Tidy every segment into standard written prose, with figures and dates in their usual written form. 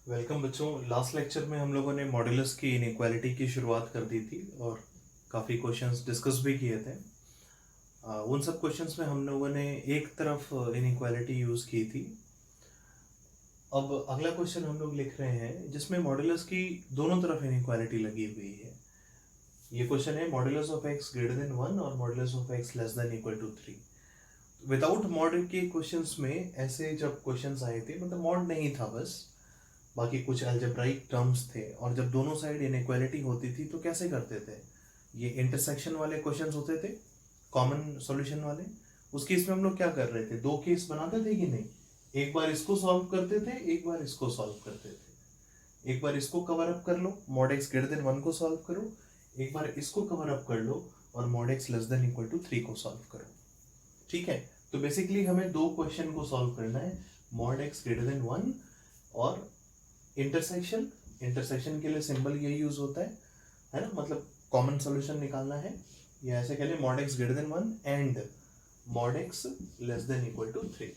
Welcome बच्चों। Last lecture में हम लोगों ने मॉड्यूलस की इनइक्वालिटी की शुरुआत कर दी थी और काफ़ी क्वेश्चंस डिस्कस भी किए थे। उन सब क्वेश्चंस में हम लोगों ने एक तरफ इनइक्वालिटी यूज़ की थी। अब अगला क्वेश्चन हम लोग लिख रहे हैं जिसमें मॉड्यूलस की दोनों तरफ इनइक्वालिटी लगी हुई है। ये क्वेश्चन है modulus of X greater than 1 और modulus of X less than equal to 3। Without mod के क्वेश्चंस में ऐसे जब क्वेश्चंस आए थे मतलब मॉड नहीं था, बस बाकी कुछ अलजेब्राइक टर्म्स थे और जब दोनों साइड इनइक्वालिटी होती थी तो कैसे करते थे, ये इंटरसेक्शन वाले क्वेश्चंस होते थे, कॉमन सॉल्यूशन वाले। उस केस में हम लोग क्या कर रहे थे, दो केस बनाते थे कि नहीं, एक बार इसको सॉल्व करते थे, एक बार इसको सॉल्व करते थे। एक बार इसको कवर अप कर लो, मॉड एक्स ग्रेटर देन 1 को सॉल्व करो, एक बार इसको कवर अप कर लो और mod X less than equal to 3 को सॉल्व करो। ठीक है, तो बेसिकली हमें दो क्वेश्चन को सॉल्व करना है, मॉड एक्स ग्रेटर देन 1 और इंटरसेक्शन। इंटरसेक्शन के लिए सिंबल ये यूज होता है ना, मतलब कॉमन सॉल्यूशन निकालना है, या ऐसे कह लें mod X greater than 1 and mod X less than equal to 3।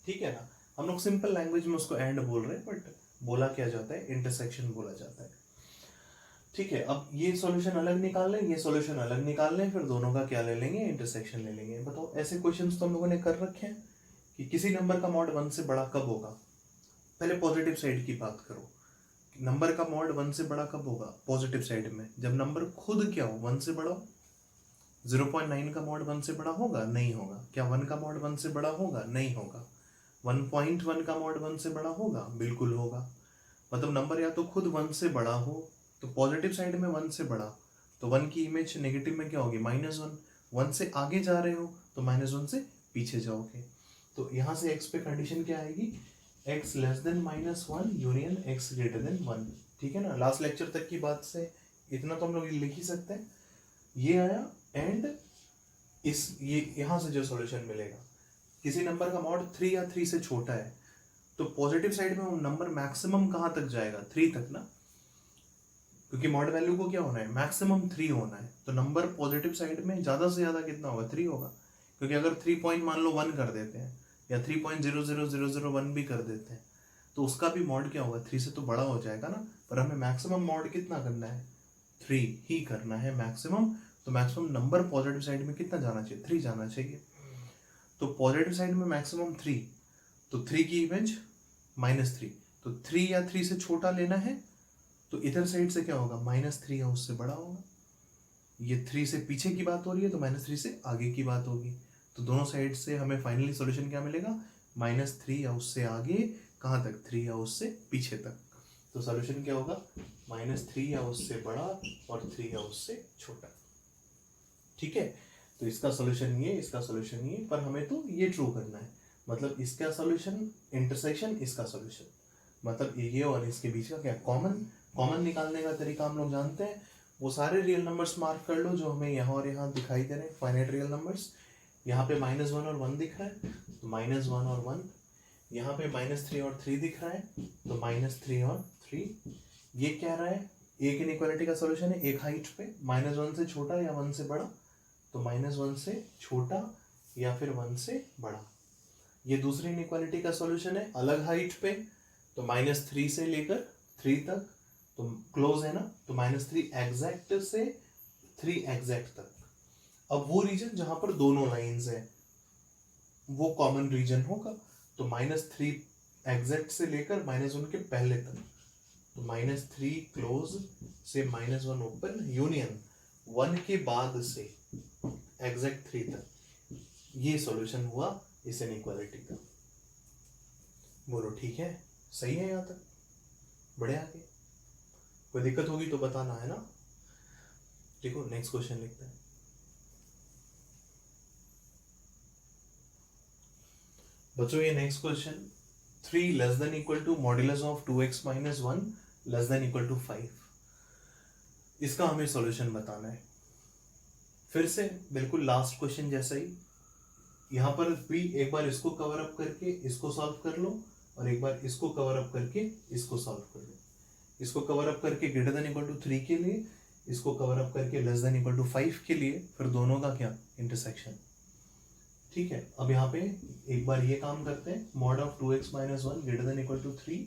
ठीक है ना, हम लोग सिंपल लैंग्वेज में उसको एंड बोल रहे हैं बट बोला क्या जाता है, इंटरसेक्शन बोला जाता है। ठीक है, अब ये सॉल्यूशन अलग निकाल लें, ये सॉल्यूशन अलग निकाल लें, फिर दोनों का क्या ले लेंगे, इंटरसेक्शन ले लेंगे। बताओ, ऐसे क्वेश्चंस तो हम लोगों ने कर रखे हैं कि किसी नंबर का मॉड 1 से बड़ा कब होगा। पहले पॉजिटिव साइड की बात करो, नंबर का मॉड 1 से बड़ा कब होगा, पॉजिटिव साइड में, जब नंबर खुद क्या हो, 1 से बड़ा हो। 0.9 का मॉड 1 से बड़ा होगा, नहीं होगा। क्या 1 का मॉड 1 से बड़ा होगा, नहीं होगा। 1.1 का मॉड 1 से बड़ा होगा, बिल्कुल होगा। मतलब नंबर या तो खुद 1 से बड़ा हो, तो पॉजिटिव साइड में 1 से बड़ा, तो 1 की इमेज नेगेटिव में क्या होगी, -1। 1 से आगे जा रहे हो तो -1 से पीछे जाओगे। तो यहां से x पे कंडीशन क्या आएगी, x less then -1 union x greater than 1। ठीक है ना, लास्ट लेक्चर तक की बात से इतना तो हम लोग लिख ही सकते हैं। ये आया एंड इस ये यहां से जो सॉल्यूशन मिलेगा, किसी नंबर का मॉड 3 या 3 से छोटा है तो पॉजिटिव साइड में नंबर मैक्सिमम कहां तक जाएगा, 3 तक ना, क्योंकि मॉड वैल्यू को क्या होना है, मैक्सिमम 3 होना है। तो नंबर पॉजिटिव साइड में ज्यादा से ज्यादा कितना होगा, 3 होगा। क्योंकि अगर 3 पॉइंट मान लो 1 कर देते हैं या 3.00001 भी कर देते हैं तो उसका भी मॉड क्या होगा, 3 से तो बड़ा हो जाएगा ना। पर हमें मैक्सिमम मॉड कितना करना है, 3 ही करना है मैक्सिमम। तो मैक्सिमम नंबर पॉजिटिव साइड में कितना जाना चाहिए, 3 जाना चाहिए। तो पॉजिटिव साइड में मैक्सिमम 3, तो 3 की इमेज -3, तो 3 या 3 से छोटा लेना है, तो इधर साइड से क्या होगा, -3 या उससे बड़ा होगा। ये 3 से पीछे की बात हो रही है तो -3 से आगे की बात होगी। तो दोनों साइड से हमें फाइनली सॉल्यूशन क्या मिलेगा, -3 या उससे आगे, कहाँ तक, 3 या उससे पीछे तक। तो सॉल्यूशन क्या होगा, -3 या उससे बड़ा और 3 या उससे छोटा। ठीक है, तो इसका सॉल्यूशन ये, इसका सॉल्यूशन ये, पर हमें तो ये ट्रू करना है। मतलब इसका सॉल्यूशन इंटरसेक्शन, इसका सॉल्यूशन, मतलब ये और इसके बीच का क्या, कॉमन। कॉमन निकालने का तरीका हम लोग जानते हैं, वो सारे रियल नंबर्स मार्क कर लो जो हमें यहाँ और यहाँ दिखाई दे रहे हैं, फाइनाइट रियल नंबर्स। यहाँ पे -1 और 1 दिख रहा है तो -1 और 1, यहाँ पे -3 और 3 दिख रहा है तो -3 और 3। ये कह रहा है एक इनइक्वालिटी का सॉल्यूशन है एक हाइट पे, -1 से छोटा या 1 से बड़ा, तो -1 से छोटा या फिर 1 से बड़ा। ये दूसरी इनइक्वालिटी का सॉल्यूशन है अलग हाइट पे, तो -3 से लेकर 3 तक, तो क्लोज है ना, तो -3 एग्जैक्ट से 3 एग्जैक्ट तक। अब वो रीजन जहां पर दोनों लाइंस है वो कॉमन रीजन होगा, तो -3 एग्जैक्ट से लेकर -1 के पहले तक, तो -3 क्लोज से -1 ओपन यूनियन 1 के बाद से एग्जैक्ट 3 तक। ये सॉल्यूशन हुआ इस इनइक्वालिटी का। बोलो ठीक है, सही है यहाँ तक, बढ़े आगे। कोई दिक्कत होगी तो बताना है ना। देखो नेक्स्ट क्वेश्चन लिखते हैं। बच्चों ये next question, 3 less than equal to modulus of 2x minus 1 less than equal to 5, इसका हमें सॉल्यूशन बताना है। फिर से बिल्कुल लास्ट क्वेश्चन जैसा ही, यहाँ पर भी एक बार इसको कवर अप करके इसको सॉल्व कर लो और एक बार इसको कवर अप करके इसको सॉल्व कर लो। इसको कवर अप करके ग्रेटर देन इक्वल टू 3 के लिए, इसको कवर अप करके लेस देन इक्वल टू 5 के लिए, फिर दोनों का क्या, इंटरसेक्शन। ठीक है, अब यहाँ पे एक बार ये काम करते हैं, mod of 2x minus 1 greater than equal to 3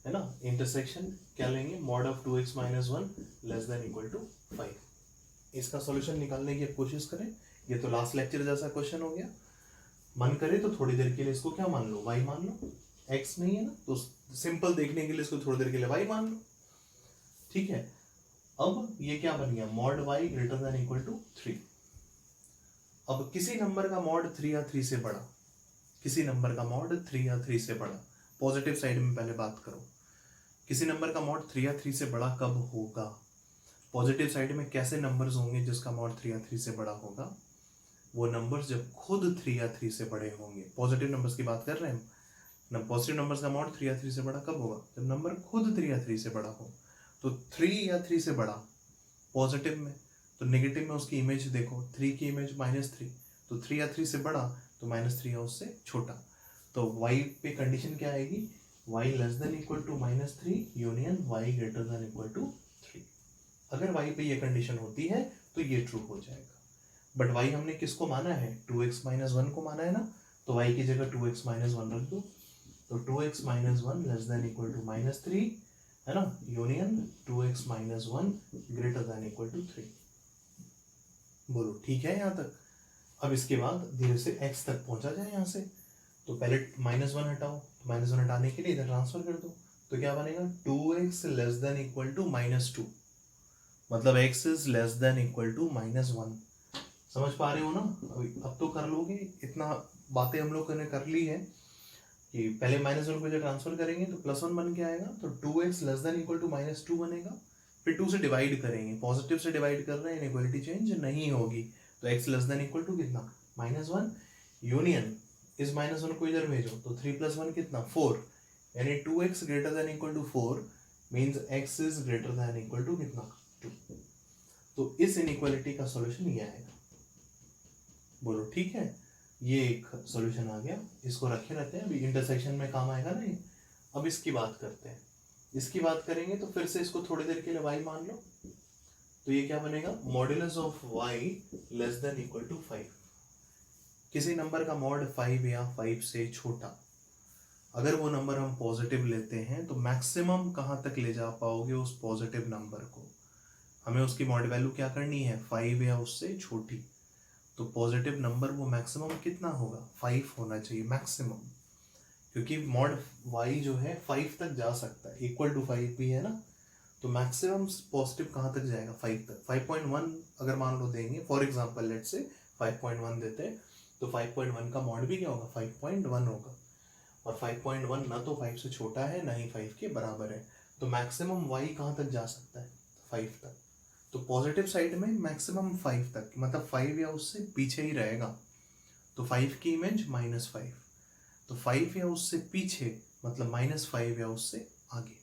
है ना, इंटरसेक्शन क्या लेंगे, mod of 2x minus 1 less than equal to 5। इसका सॉल्यूशन निकालने की कोशिश करें। ये तो लास्ट लेक्चर जैसा क्वेश्चन हो गया। मन करे तो थोड़ी देर के लिए इसको क्या मान लो, y मान लो, x नहीं है ना तो सिंपल देखने के लिए इसको थोड़ी देर के लिए y मान लो, ठीक है। अब ये क्या बन गया, mod y greater than equal to 3। अब किसी नंबर का मॉड 3 या 3 से बड़ा, किसी नंबर का मॉड 3 या 3 से बड़ा, पॉजिटिव साइड में पहले बात करो, किसी नंबर का मॉड 3 या 3 से बड़ा कब होगा, पॉजिटिव साइड में कैसे नंबर्स होंगे जिसका मॉड 3 या 3 से बड़ा होगा, वो नंबर्स जब खुद 3 या 3 से बड़े होंगे। पॉजिटिव नंबर्स की बात कर रहे हैं हम, पॉजिटिव नंबर्स का मॉड 3 या 3 से बड़ा कब होगा, जब नंबर खुद 3 या 3 से बड़ा हो। तो 3 या 3 से बड़ा पॉजिटिव में, तो नेगेटिव में उसकी इमेज देखो, 3 की इमेज -3, तो 3 या 3 से बड़ा तो -3 या उससे छोटा। तो y पे कंडीशन क्या आएगी, y less than equal to -3 union y greater than equal to 3। अगर y पे ये कंडीशन होती है तो ये ट्रू हो जाएगा। बट y हमने किसको माना है, 2x माइनस 1 को माना है ना, तो y की जगह 2x माइनस 1 रख दो, तो 2x minus 1 less than equal to -3, है ना, union 2x minus 1 greater than equal to 3। बोलो ठीक है यहाँ तक। अब इसके बाद धीरे से x तक पहुंचा जाए यहाँ से, तो पहले -1 हटाओ, -1 हटाने के लिए इधर ट्रांसफर कर दो, तो क्या बनेगा 2x less than equal to -2, मतलब x is less than equal to -1। समझ पा रहे हो ना, अब तो कर लोगे, इतना बातें हम लोग ने कर ली है कि पहले -1 को जब ट्रांसफर करेंगे तो +1 बन के आएगा, तो 2x less than equal to -2 बनेगा, फिर 2 से डिवाइड करेंगे, पॉजिटिव से डिवाइड कर रहे हैं, इनइक्वालिटी चेंज नहीं होगी, तो x less than equal to कितना -1 यूनियन इस -1 को इधर भेजो, तो 3 + 1 कितना 4, यानी 2x greater than equal to 4 means x is greater than equal to कितना 2। तो इस इनइक्वालिटी का सॉल्यूशन ये आएगा। बोलो ठीक है, ये एक सॉल्यूशन आ गया, इसको रखे रहते हैं, अभी इंटरसेक्शन में काम आएगा ना ये। अब इसकी बात करते हैं, इसकी बात करेंगे तो फिर से इसको थोड़ी देर के लिए y मान लो, तो ये क्या बनेगा, modulus of y less than equal to 5। किसी नंबर का मॉड 5 या 5 से छोटा, अगर वो नंबर हम पॉजिटिव लेते हैं तो मैक्सिमम कहाँ तक ले जा पाओगे उस पॉजिटिव नंबर को, हमें उसकी मॉड वैल्यू क्या करनी है 5 या उससे छोटी, तो पॉजिटिव नंबर वो मैक्सिमम कितना होगा 5 होना चाहिए मैक्सिमम, क्योंकि मॉड y जो है 5 तक जा सकता है, इक्वल टू 5 भी है ना, तो मैक्सिमम पॉजिटिव कहाँ तक जाएगा 5 तक। 5.1 अगर मान लो देंगे, फॉर एग्जांपल लेट से 5.1 देते हैं, तो 5.1 का मॉड भी क्या होगा 5.1 होगा, और 5.1 ना तो 5 से छोटा है ना ही 5 के बराबर है, तो मैक्सिमम y कहाँ तक जा सकता है 5 तक। तो पॉजिटिव साइड में मैक्सिमम 5 तक, मतलब 5 या उससे पीछे ही रहेगा, तो 5 की इमेज -5, तो 5 या उससे पीछे मतलब -5 या उससे आगे,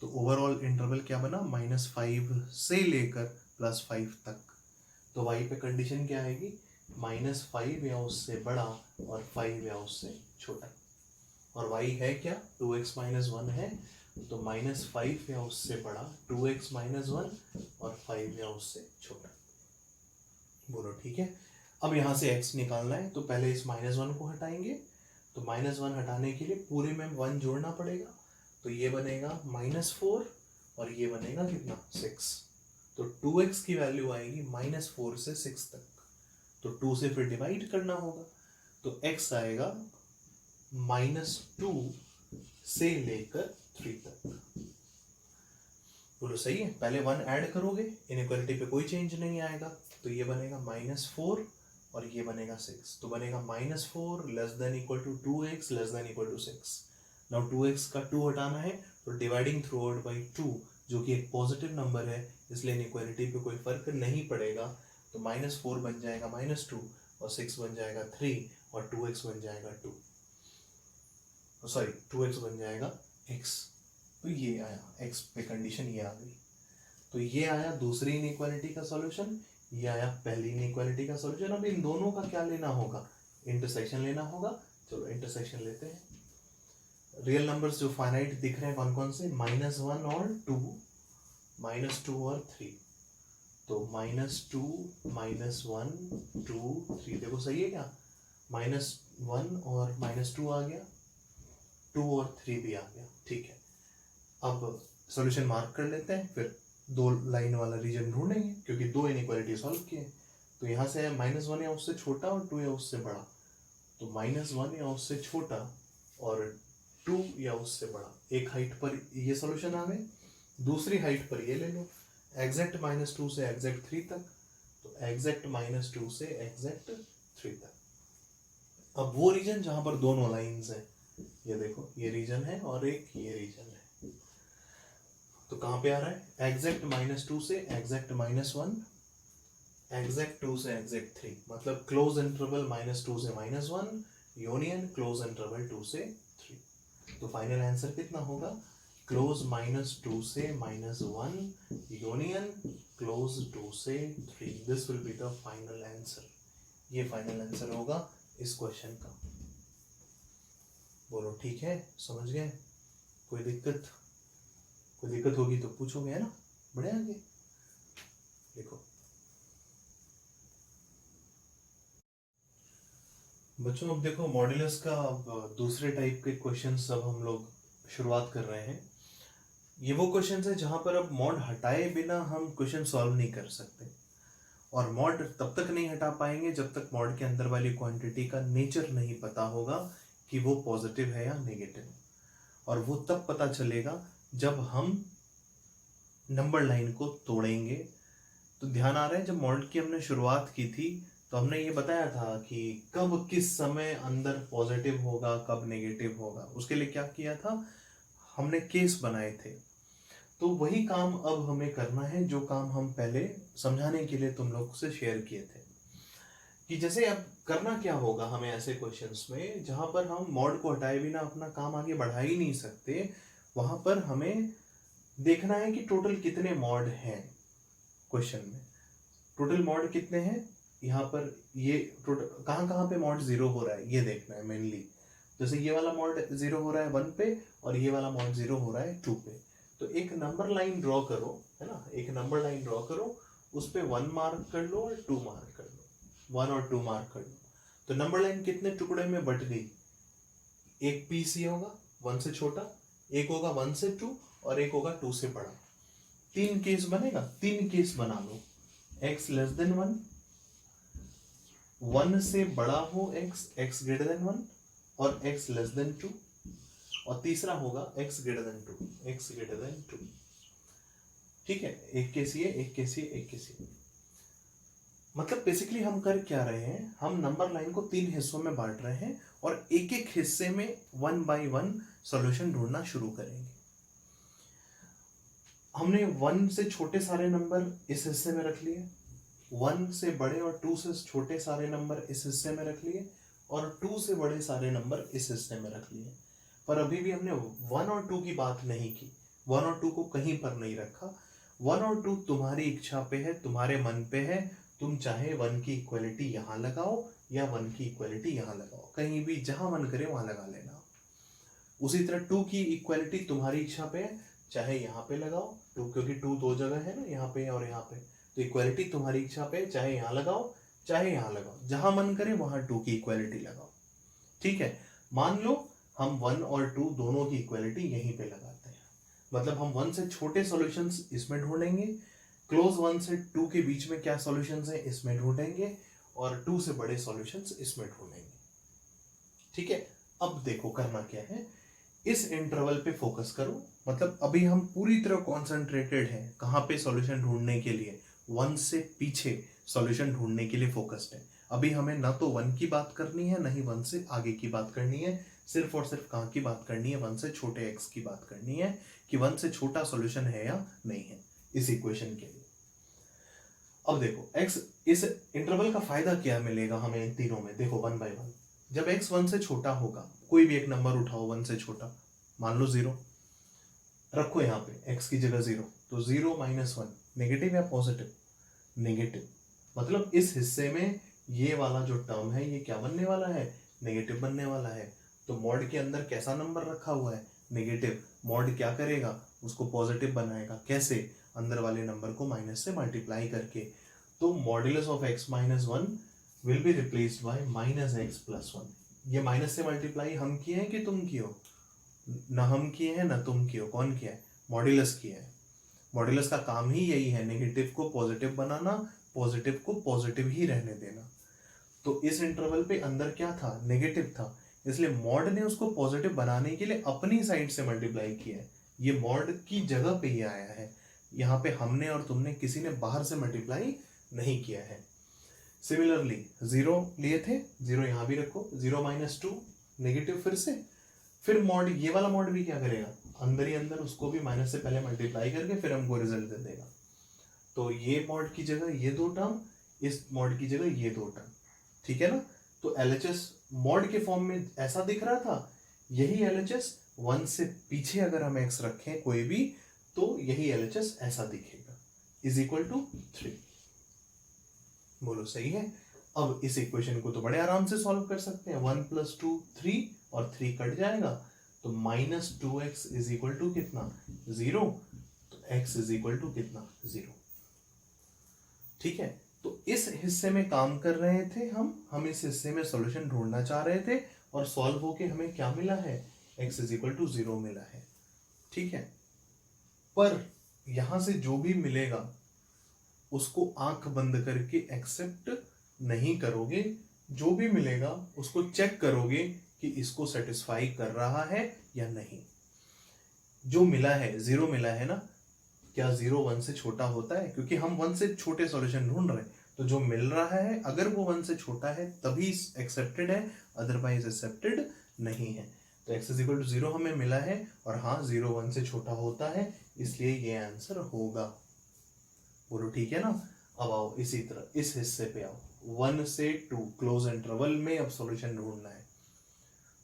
तो ओवरऑल इंटरवल क्या बना -5 से लेकर +5 तक। तो y पे कंडीशन क्या आएगी, -5 या उससे बड़ा और 5 या उससे छोटा, और y है क्या 2x माइनस 1 है, तो -5 या उससे बड़ा 2x माइनस 1 और 5 या उससे छोटा। बोलो ठीक है। अब यहाँ से x निकालना है, तो पहले इस -1 को हटाएंगे, तो -1 हटाने के लिए पूरे में 1 जोड़ना पड़ेगा, तो ये बनेगा -4 और ये बनेगा कितना 6, तो 2x की वैल्यू आएगी -4 से 6 तक, तो 2 से फिर डिवाइड करना होगा, तो x आएगा -2 से लेकर 3 तक। बोलो सही है, पहले 1 ऐड करोगे, इनइक्वालिटी पे कोई चेंज नहीं आएगा, तो ये बनेगा -4 और ये बनेगा 6, तो बनेगा -4 less than equal to 2x less than equal to 6। Now 2x का 2 हटाना है, तो डिवाइडिंग थ्रू आउट बाई 2, जो कि एक पॉजिटिव नंबर है, इसलिए इनइक्वालिटी पे कोई फर्क नहीं पड़ेगा, तो -4 बन जाएगा -2 और 6 बन जाएगा 3 और 2x बन जाएगा 2, सॉरी 2x बन जाएगा x, तो ये आया x पे कंडीशन ये आ गई, तो ये आया दूसरी इनइक्वालिटी का सॉल्यूशन, ये आया पहली इनइक्वालिटी का सॉल्यूशन। अब इन दोनों का क्या लेना होगा, इंटरसेक्शन लेना होगा, चलो इंटरसेक्शन लेते हैं। रियल नंबर्स जो फाइनाइट दिख रहे हैं कौन कौन से, -1 और 2, -2 और 3, तो -2 -1 2 3, देखो सही है क्या, -1 और -2 आ गया, 2 और 3 भी आ गया, ठीक है। अब सॉल्यूशन मार्क कर लेते हैं, फिर 2 लाइन वाला रीजन ढूंढेंगे क्योंकि 2 इनइक्वालिटी सॉल्व किए। तो यहाँ से है -1 या उससे छोटा और 2 या उससे बड़ा, तो -1 या उससे छोटा और 2 या उससे बड़ा। एक हाइट पर ये सॉल्यूशन आ गए, दूसरी हाइट पर ये ले लो, एग्जैक्ट -2 से एग्जैक्ट 3 तक, तो एग्जैक्ट -2 से एग्जैक्ट 3 तक। अब वो रीजन जहां पर दोनों लाइंस हैं, ये देखो ये रीजन है और एक ये रीजन है, तो कहां पे आ रहा है, एग्जैक्ट -2 से एग्जैक्ट -1, एग्जैक्ट 2 से एग्जैक्ट 3, मतलब क्लोज इंटरवल -2 से -1 यूनियन क्लोज इंटरवल 2 से 3। तो फाइनल आंसर कितना होगा, क्लोज -2 से -1 यूनियन क्लोज 2 से 3। This will be the final answer. ये फाइनल आंसर होगा इस क्वेश्चन का। बोलो ठीक है, समझ गए? कोई दिक्कत होगी तो पूछोगे, है ना? बढ़े आगे देखो बच्चों, अब देखो मॉड्यूलस का अब दूसरे टाइप के क्वेश्चंस अब हम लोग शुरुआत कर रहे हैं। ये वो क्वेश्चंस है जहां पर अब मॉड हटाए बिना हम क्वेश्चन सॉल्व नहीं कर सकते, और मॉड तब तक नहीं हटा पाएंगे जब तक मॉड के अंदर वाली क्वांटिटी का नेचर नहीं पता होगा कि वो पॉजिटिव है या नेगेटिव, और वो तब पता चलेगा जब हम नंबर लाइन को तोड़ेंगे। तो ध्यान आ रहा है, जब मॉड की हमने शुरुआत की थी तो हमने ये बताया था कि कब किस समय अंदर पॉजिटिव होगा कब नेगेटिव होगा, उसके लिए क्या किया था, हमने केस बनाए थे। तो वही काम अब हमें करना है जो काम हम पहले समझाने के लिए तुम लोग से शेयर किए थे, कि जैसे अब करना क्या होगा हमें ऐसे क्वेश्चंस में जहां पर हम मॉड को हटाए बिना अपना काम आगे बढ़ा ही नहीं सकते। वहां पर हमें देखना है कि टोटल कितने मॉड हैं। क्वेश्चन में टोटल मॉड कितने हैं, यहाँ पर ये टोटल कहाँ पे मॉड 0 हो रहा है ये देखना है मेनली। जैसे ये वाला मॉड 0 हो रहा है 1 पे और ये वाला मॉड 0 हो रहा है 2 पे, तो एक नंबर लाइन ड्रॉ करो, है ना, एक नंबर लाइन ड्रॉ करो, उस पे 1 मार्क कर लो और 2 मार्क कर लो, 1 और 2 मार्क कर लो। तो नंबर लाइन कितने टुकड़े में बट गई, एक पीस ये होगा 1 से छोटा, एक होगा 1 से 2 और एक होगा 2 से बड़ा। 3 केस बनेगा, 3 केस बना लो, x लेस देन 1, 1 से बड़ा हो x ग्रेटर देन 1 और x लेस देन 2, और तीसरा होगा x greater then 2, x greater then 2। ठीक है, एक केस ये, एक केस ये, एक केस ये। मतलब बेसिकली हम कर क्या रहे हैं, हम नंबर लाइन को 3 हिस्सों में बांट रहे हैं और एक एक हिस्से में 1 बाय 1 सॉल्यूशन ढूंढना शुरू करेंगे। हमने 1 से छोटे सारे नंबर इस हिस्से में रख लिए, 1 से बड़े और 2 से छोटे सारे नंबर इस हिस्से में रख लिए, और 2 से बड़े सारे नंबर इस हिस्से में रख लिए। पर अभी भी हमने 1 और 2 की बात नहीं की, 1 और 2 को कहीं पर नहीं रखा। 1 और 2 तुम्हारी इच्छा पे है, तुम्हारे मन पे है, तुम चाहे 1 की इक्वलिटी यहाँ लगाओ या 1 की इक्वलिटी यहाँ लगाओ, कहीं भी जहां मन करे वहां लगा लेना। उसी तरह 2 की इक्वलिटी तुम्हारी इच्छा पे है, चाहे यहाँ पे लगाओ, 2 क्योंकि 2 दो जगह है ना, यहाँ पे और यहाँ पे, तो इक्वलिटी तुम्हारी इच्छा पे, चाहे यहाँ लगाओ चाहे यहाँ लगाओ, जहां मन करे वहां 2 की इक्वलिटी लगाओ। ठीक है, मान लो हम 1 और 2 दोनों की इक्वलिटी यहीं पे लगाते हैं, मतलब हम 1 से छोटे सॉल्यूशंस इसमें ढूंढेंगे, क्लोज 1 से 2 के बीच में क्या सॉल्यूशंस हैं इसमें ढूंढेंगे, और 2 से बड़े सॉल्यूशंस इसमें ढूंढेंगे। ठीक है, अब देखो करना क्या है, इस इंटरवल पे फोकस करो, मतलब अभी हम पूरी तरह कॉन्सेंट्रेटेड हैं कहाँ पे, सॉल्यूशन ढूंढने के लिए, 1 से पीछे सॉल्यूशन ढूंढने के लिए फोकस्ड है। अभी हमें ना तो 1 की बात करनी है, ना ही 1 से आगे की बात करनी है, सिर्फ और सिर्फ कहाँ की बात करनी है, 1 से छोटे x की बात करनी है, कि 1 से छोटा सॉल्यूशन है या नहीं है इस इक्वेशन के लिए। अब देखो x, इस इंटरवल का फायदा क्या मिलेगा हमें इन तीनों में, देखो 1 बाय 1, जब x 1 से छोटा होगा, कोई भी एक नंबर उठाओ 1 से छोटा, मान लो 0 रखो यहाँ पे, x की जगह 0, तो 0 माइनस 1 नेगेटिव या पॉजिटिव, नेगेटिव, मतलब इस हिस्से में ये वाला जो टर्म है ये क्या बनने वाला है, नेगेटिव बनने वाला है। तो मॉड के अंदर कैसा नंबर रखा हुआ है, नेगेटिव, मॉड क्या करेगा, उसको पॉजिटिव बनाएगा, कैसे, अंदर वाले नंबर को माइनस से मल्टीप्लाई करके। तो modulus of x minus 1 will be replaced by minus x plus 1। ये माइनस से मल्टीप्लाई हम किए हैं कि तुम किए हो, ना हम किए हैं ना तुम किए हो, कौन किया है? मॉड्यूलस किया है। मॉड्यूलस का काम ही यही है, नेगेटिव को पॉजिटिव बनाना, पॉजिटिव को पॉजिटिव ही रहने देना। तो इस इंटरवल पे अंदर क्या था? नेगेटिव था, इसलिए मॉड ने उसको पॉजिटिव बनाने के लिए अपनी साइड से मल्टीप्लाई किया है। ये मॉड की जगह पे ही आया है, यहाँ पे हमने और तुमने किसी ने बाहर से मल्टीप्लाई नहीं किया है। सिमिलरली जीरो लिए थे, जीरो यहाँ भी रखो, जीरो माइनस टू नेगेटिव फिर मॉड, ये वाला मॉड भी क्या करेगा? अंदर ही अंदर उसको भी माइनस से पहले मल्टीप्लाई करके फिर हमको रिजल्ट दे देगा। तो ये मॉड की जगह ये दो टर्म, इस मॉड की जगह ये दो टर्म, ठीक है ना? तो एलएचएस मॉड के फॉर्म में ऐसा दिख रहा था, यही एलएचएस 1 से पीछे अगर हम एक्स रखें कोई भी, तो यही एलएचएस ऐसा दिखेगा, इज इक्वल टू 3। बोलो सही है? अब इस इक्वेशन को तो बड़े आराम से सॉल्व कर सकते हैं। 1 + 2 3 और 3 कट जाएगा, तो -2x इज इक्वल टू कितना? 0। तो x इज इक्वल टू कितना? 0। ठीक है, तो इस हिस्से में काम कर रहे थे हम इस हिस्से में सॉल्यूशन ढूंढना चाह रहे थे, और सॉल्व होके हमें क्या मिला है? x इज इक्वल टू 0 मिला है। ठीक है, पर यहां से जो भी मिलेगा उसको आंख बंद करके एक्सेप्ट नहीं करोगे, जो भी मिलेगा उसको चेक करोगे कि इसको सेटिस्फाई कर रहा है या नहीं। जो मिला है 0 मिला है ना, क्या 0 1 से छोटा होता है? क्योंकि हम 1 से छोटे सॉल्यूशन ढूंढ रहे हैं, तो जो मिल रहा है अगर वो 1 से छोटा है तभी एक्सेप्टेड है, अदरवाइज एक्सेप्टेड नहीं है। तो x इज इक्वल टू 0 हमें मिला है, और हाँ 0 1 से छोटा होता है, इसलिए ये आंसर होगा। बोलो ठीक है ना? अब आओ इसी तरह इस हिस्से पे आओ, 1 से 2 क्लोज इंटरवल में अब सॉल्यूशन ढूंढना है।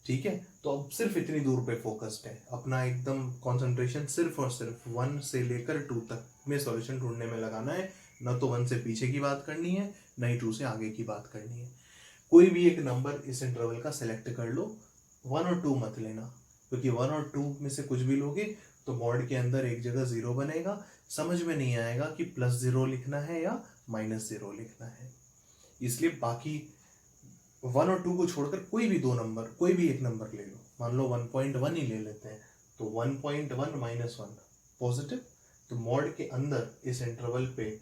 ठीक है, तो अब सिर्फ इतनी दूर पे फोकस्ड है अपना, एकदम कंसंट्रेशन सिर्फ और सिर्फ 1 से लेकर 2 तक में सॉल्यूशन ढूंढने में लगाना है। ना तो 1 से पीछे की बात करनी है, ना ही 2 से आगे की बात करनी है। कोई भी एक नंबर इस इंटरवल का सिलेक्ट कर लो, 1 और 2 मत लेना, क्योंकि 1 और 2 में से कुछ भी लोगे तो मॉड के अंदर एक जगह 0 बनेगा, समझ में नहीं आएगा कि +0 लिखना है या -0 लिखना है। इसलिए बाकी 1 और 2 को छोड़कर कोई भी दो नंबर, कोई भी एक नंबर ले लो, मान लो 1.1 ही ले लेते हैं, तो 1.1 - 1 पॉजिटिव, तो मॉड के अंदर इस इंटरवल पे,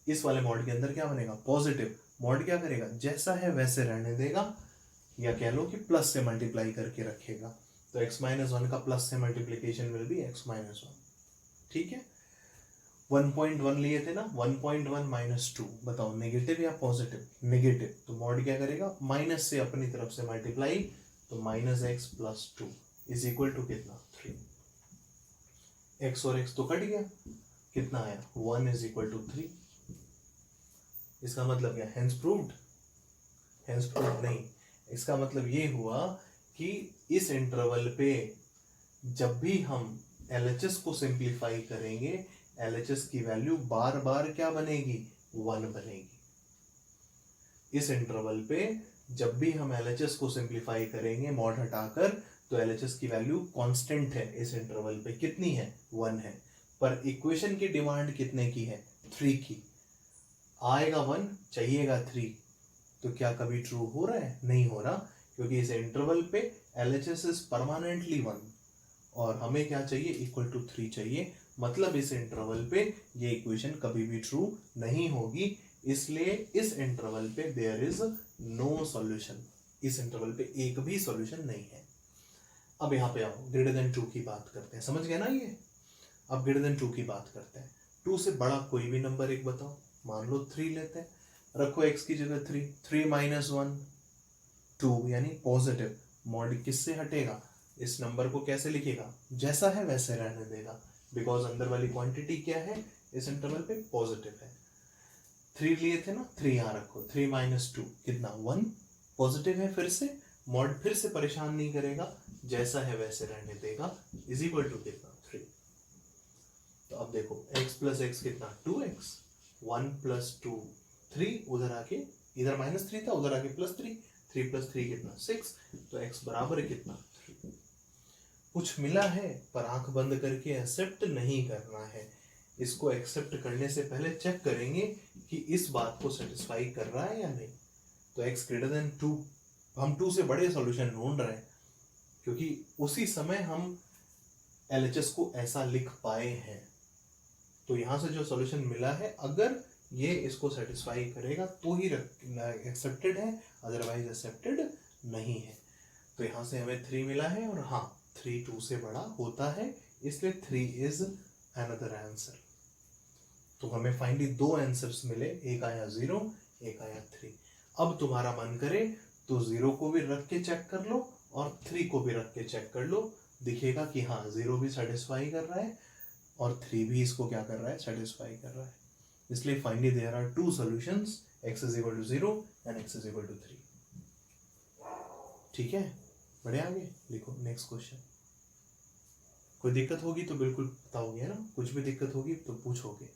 इस वाले मॉड के अंदर क्या बनेगा? पॉजिटिव। मॉड क्या करेगा? जैसा है वैसे रहने देगा, या कह लो कि प्लस से मल्टीप्लाई करके रखेगा। तो x - 1 का प्लस से मल्टीप्लीकेशन विल बी x - 1। ठीक है, 1.1 लिए थे ना, 1.1 - 2 बताओ नेगेटिव या पॉजिटिव? नेगेटिव। तो मॉड क्या करेगा? माइनस से अपनी तरफ से मल्टीप्लाई, तो -x + 2 इज इक्वल टू कितना? 3। x और x तो कट गया, कितना आया? 1 इज इक्वल टू 3। इसका मतलब क्या? Hence proved? हेंस प्रूव्ड नहीं, इसका मतलब ये हुआ कि इस इंटरवल पे जब भी हम LHS को सिंप्लीफाई करेंगे, LHS की वैल्यू बार बार क्या बनेगी? 1 बनेगी। इस इंटरवल पे जब भी हम LHS को सिंप्लीफाई करेंगे मॉड हटाकर, तो LHS की वैल्यू कांस्टेंट है इस इंटरवल पे, कितनी है? 1 है। पर इक्वेशन की डिमांड कितने की है? 3 की। आएगा 1, चाहिएगा 3, तो क्या कभी ट्रू हो रहा है? नहीं हो रहा, क्योंकि इस इंटरवल पे LHS इज परमानेंटली 1, और हमें क्या चाहिए? इक्वल टू 3 चाहिए। मतलब इस इंटरवल पे ये इक्वेशन कभी भी ट्रू नहीं होगी, इसलिए इस इंटरवल पे देयर इज नो सॉल्यूशन। इस इंटरवल पे एक भी सॉल्यूशन नहीं है। अब यहाँ पे आओ, ग्रेटर देन 2 की बात करते हैं, समझ गए ना ये? अब ग्रेटर देन 2 की बात करते हैं। 2 से बड़ा कोई भी नंबर एक बताओ, मान लो 3 लेते हैं, रखो x की जगह 3, 3 - 1 2, यानी पॉजिटिव। मॉड किससे हटेगा? इस नंबर को कैसे लिखेगा? जैसा है वैसे रहने देगा, बिकॉज अंदर वाली क्वांटिटी क्या है इस इंटरवल पे? पॉजिटिव है। 3 लिए थे ना, 3 यहाँ रखो, 3 - 2 कितना? 1 पॉजिटिव है। फिर से मॉड फिर से परेशान नहीं करेगा, जैसा है वैसे रहने देगा, इज इक्वल टू कितना? 3। तो अब देखो x + x कितना? 2x। 1 + 2 3, उधर आके इधर -3 था, उधर आके +3, 3 + 3 कितना? 6। तो x बराबर है कितना? 3। कुछ मिला है, पर आंख बंद करके एक्सेप्ट नहीं करना है। इसको एक्सेप्ट करने से पहले चेक करेंगे कि इस बात को सेटिस्फाई कर रहा है या नहीं। तो x ग्रेटर देन 2, हम 2 से बड़े सॉल्यूशन ढूंढ रहे हैं, क्योंकि उसी समय हम LHS को ऐसा लिख पाए हैं। तो यहां से जो सॉल्यूशन मिला है, अगर ये इसको सेटिस्फाई करेगा तो ही एक्सेप्टेड है, अदरवाइज एक्सेप्टेड नहीं है। तो यहां से हमें 3 मिला है, और हाँ 3 2 से बड़ा होता है, इसलिए 3 इज अनदर आंसर। तो हमें फाइनली 2 आंसर्स मिले, एक आया 0, एक आया 3। अब तुम्हारा मन करे तो 0 को भी रख के चेक कर लो और 3 को भी रख के चेक कर लो, दिखेगा कि हाँ 0 भी सेटिस्फाई कर रहा है और 3 भी इसको क्या कर रहा है, सेटिस्फाई कर रहा है। इसलिए finally there are 2 solutions, x is equal to 0 and x is equal to 3। ठीक है, बढ़े आगे लिखो नेक्स्ट क्वेश्चन। कोई दिक्कत होगी तो बिल्कुल बताओगे ना, कुछ भी दिक्कत होगी तो पूछोगे,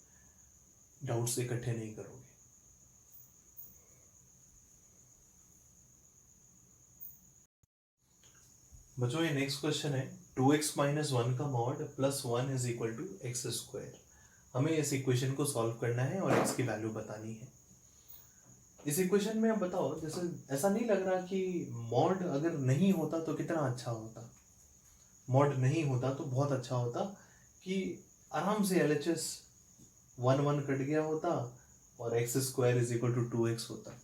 डाउट्स इकट्ठे नहीं करोगे। बच्चों ये नेक्स्ट क्वेश्चन है, 2x माइनस 1 का mod plus 1 is equal to x square. हमें इस इक्वेशन को सॉल्व करना है और x की वैल्यू बतानी है। इस इक्वेशन में आप बताओ, जैसे ऐसा नहीं लग रहा कि मॉड अगर नहीं होता तो कितना अच्छा होता। मॉड नहीं होता तो बहुत अच्छा होता कि आराम से LHS 1 1 कट गया होता और X square is equal to 2x होता।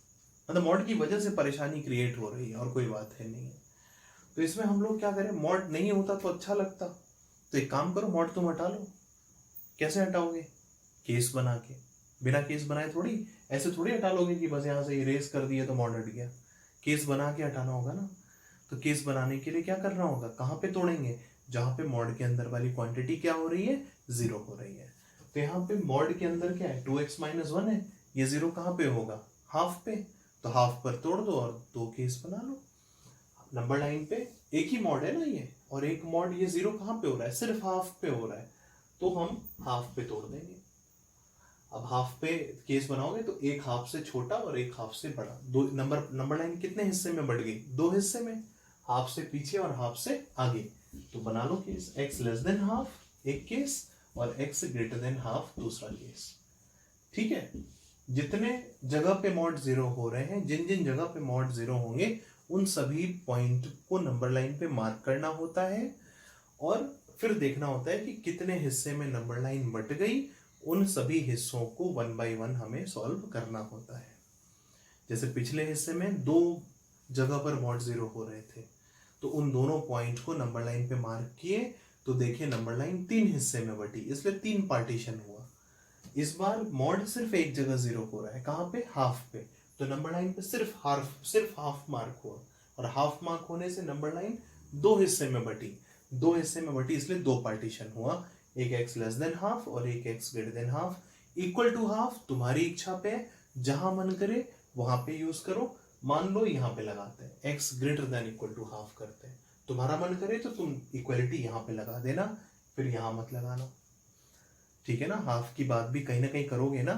मतलब मॉड की वजह से परेशानी क्रिएट हो रही है और कोई बात है नहीं है। तो इसमें हम लोग क्या करें, मॉड नहीं होता तो अच्छा लगता, तो एक काम करो मॉड तुम हटा लो। कैसे हटाओगे, केस बना के। बिना केस बनाए थोड़ी, ऐसे थोड़ी हटा लोगे कि बस यहाँ से इरेज कर दिए तो मॉड हट गया। केस बना के हटाना होगा ना। तो केस बनाने के लिए क्या करना होगा, कहाँ पे तोड़ेंगे, जहाँ पे मॉड के अंदर वाली क्वांटिटी क्या हो रही है, 0 हो रही है। तो यहाँ पे मॉड के अंदर क्या है, 2x माइनस 1 है, ये 0 कहाँ पे होगा, हाफ पे। तो हाफ पर तोड़ दो और 2 केस बना लो। नंबर लाइन पे एक ही मॉड है ना ये, और एक मॉड ये 0 कहाँ पे हो रहा है, सिर्फ हाफ पे हो रहा है, तो हम हाफ पे तोड़ देंगे। अब हाफ पे केस बनाओगे तो एक हाफ से छोटा और एक हाफ से बड़ा। दो नंबर लाइन कितने हिस्से में बढ़ गई, 2 हिस्से में, हाफ से पीछे और हाफ से आगे। तो बना लो case, x less than half एक केस और x ग्रेटर देन हाफ दूसरा केस। ठीक है, जितने जगह पे मॉड 0 हो रहे हैं, जिन जिन जगह पे मॉड 0 होंगे उन सभी पॉइंट को नंबर लाइन पे मार्क करना होता है और फिर देखना होता है कि कितने हिस्से में नंबर लाइन बट गई। उन सभी हिस्सों को 1 बाय 1 हमें सॉल्व करना होता है। जैसे पिछले हिस्से में 2 जगह पर मॉड 0 हो रहे थे, तो उन दोनों पॉइंट को नंबर लाइन पे मार्क किए, तो देखिए नंबर लाइन 3 हिस्से में बटी, इसलिए 3 पार्टीशन हुआ। इस बार मॉड सिर्फ एक जगह 0 हो रहा है, कहाँ पे, हाफ पे। तो नंबर लाइन पे सिर्फ हाफ मार्क हुआ, और हाफ मार्क होने से नंबर लाइन 2 हिस्से में बटी। 2 हिस्से में बटी इसलिए 2 पार्टीशन हुआ, एक x लेस देन हाफ और एक x greater than half. Equal to half तुम्हारी इच्छा पे, जहां मन करे वहां पे यूज करो। मान लो यहाँ पे लगाते हैं x greater than equal to half करते हैं, तुम्हारा मन करे तो तुम इक्वलिटी यहाँ पे लगा देना, फिर यहाँ मत लगाना। ठीक है ना, हाफ की बात भी कहीं ना कहीं करोगे ना,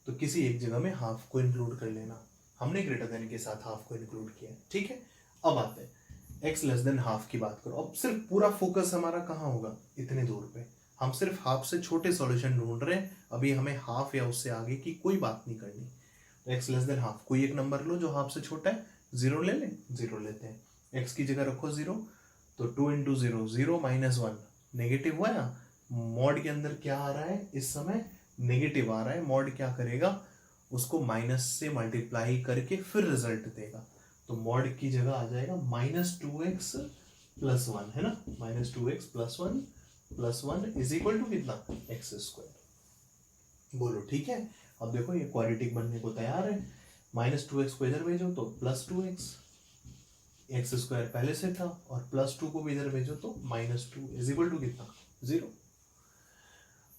तो किसी एक जगह में हाफ को इंक्लूड कर लेना। हमने ग्रेटर देन के साथ हाफ को इंक्लूड किया, ठीक है। अब आते हैं x लेस देन हाफ की बात करो। अब सिर्फ पूरा फोकस हमारा कहाँ होगा, इतने दूर पे। हम सिर्फ हाफ से छोटे सॉल्यूशन ढूंढ रहे हैं, अभी हमें हाफ या उससे आगे की कोई बात नहीं करनी। तो x लेस देन हाफ, कोई एक नंबर लो जो हाफ से छोटा है, 0 ले लें, 0 लेते हैं। x की जगह रखो 0, तो 2 इंटू 0 0 माइनस 1 नेगेटिव हुआ ना। मॉड के अंदर क्या आ रहा है, इस समय नेगेटिव आ रहा है। मॉड क्या करेगा, उसको माइनस से मल्टीप्लाई करके फिर रिजल्ट देगा। तो मॉड की जगह आ जाएगा -2x प्लस 1, है ना, -2x plus 1 is equal to कितना, एक्स स्क्वायर। बोलो ठीक है। अब देखो ये क्वाड्रेटिक बनने को तैयार है। -2x को इधर भेजो तो +2x, एक्स स्क्वायर पहले से था, और +2 को भी इधर भेजो तो -2 इज इक्वल टू कितना, 0।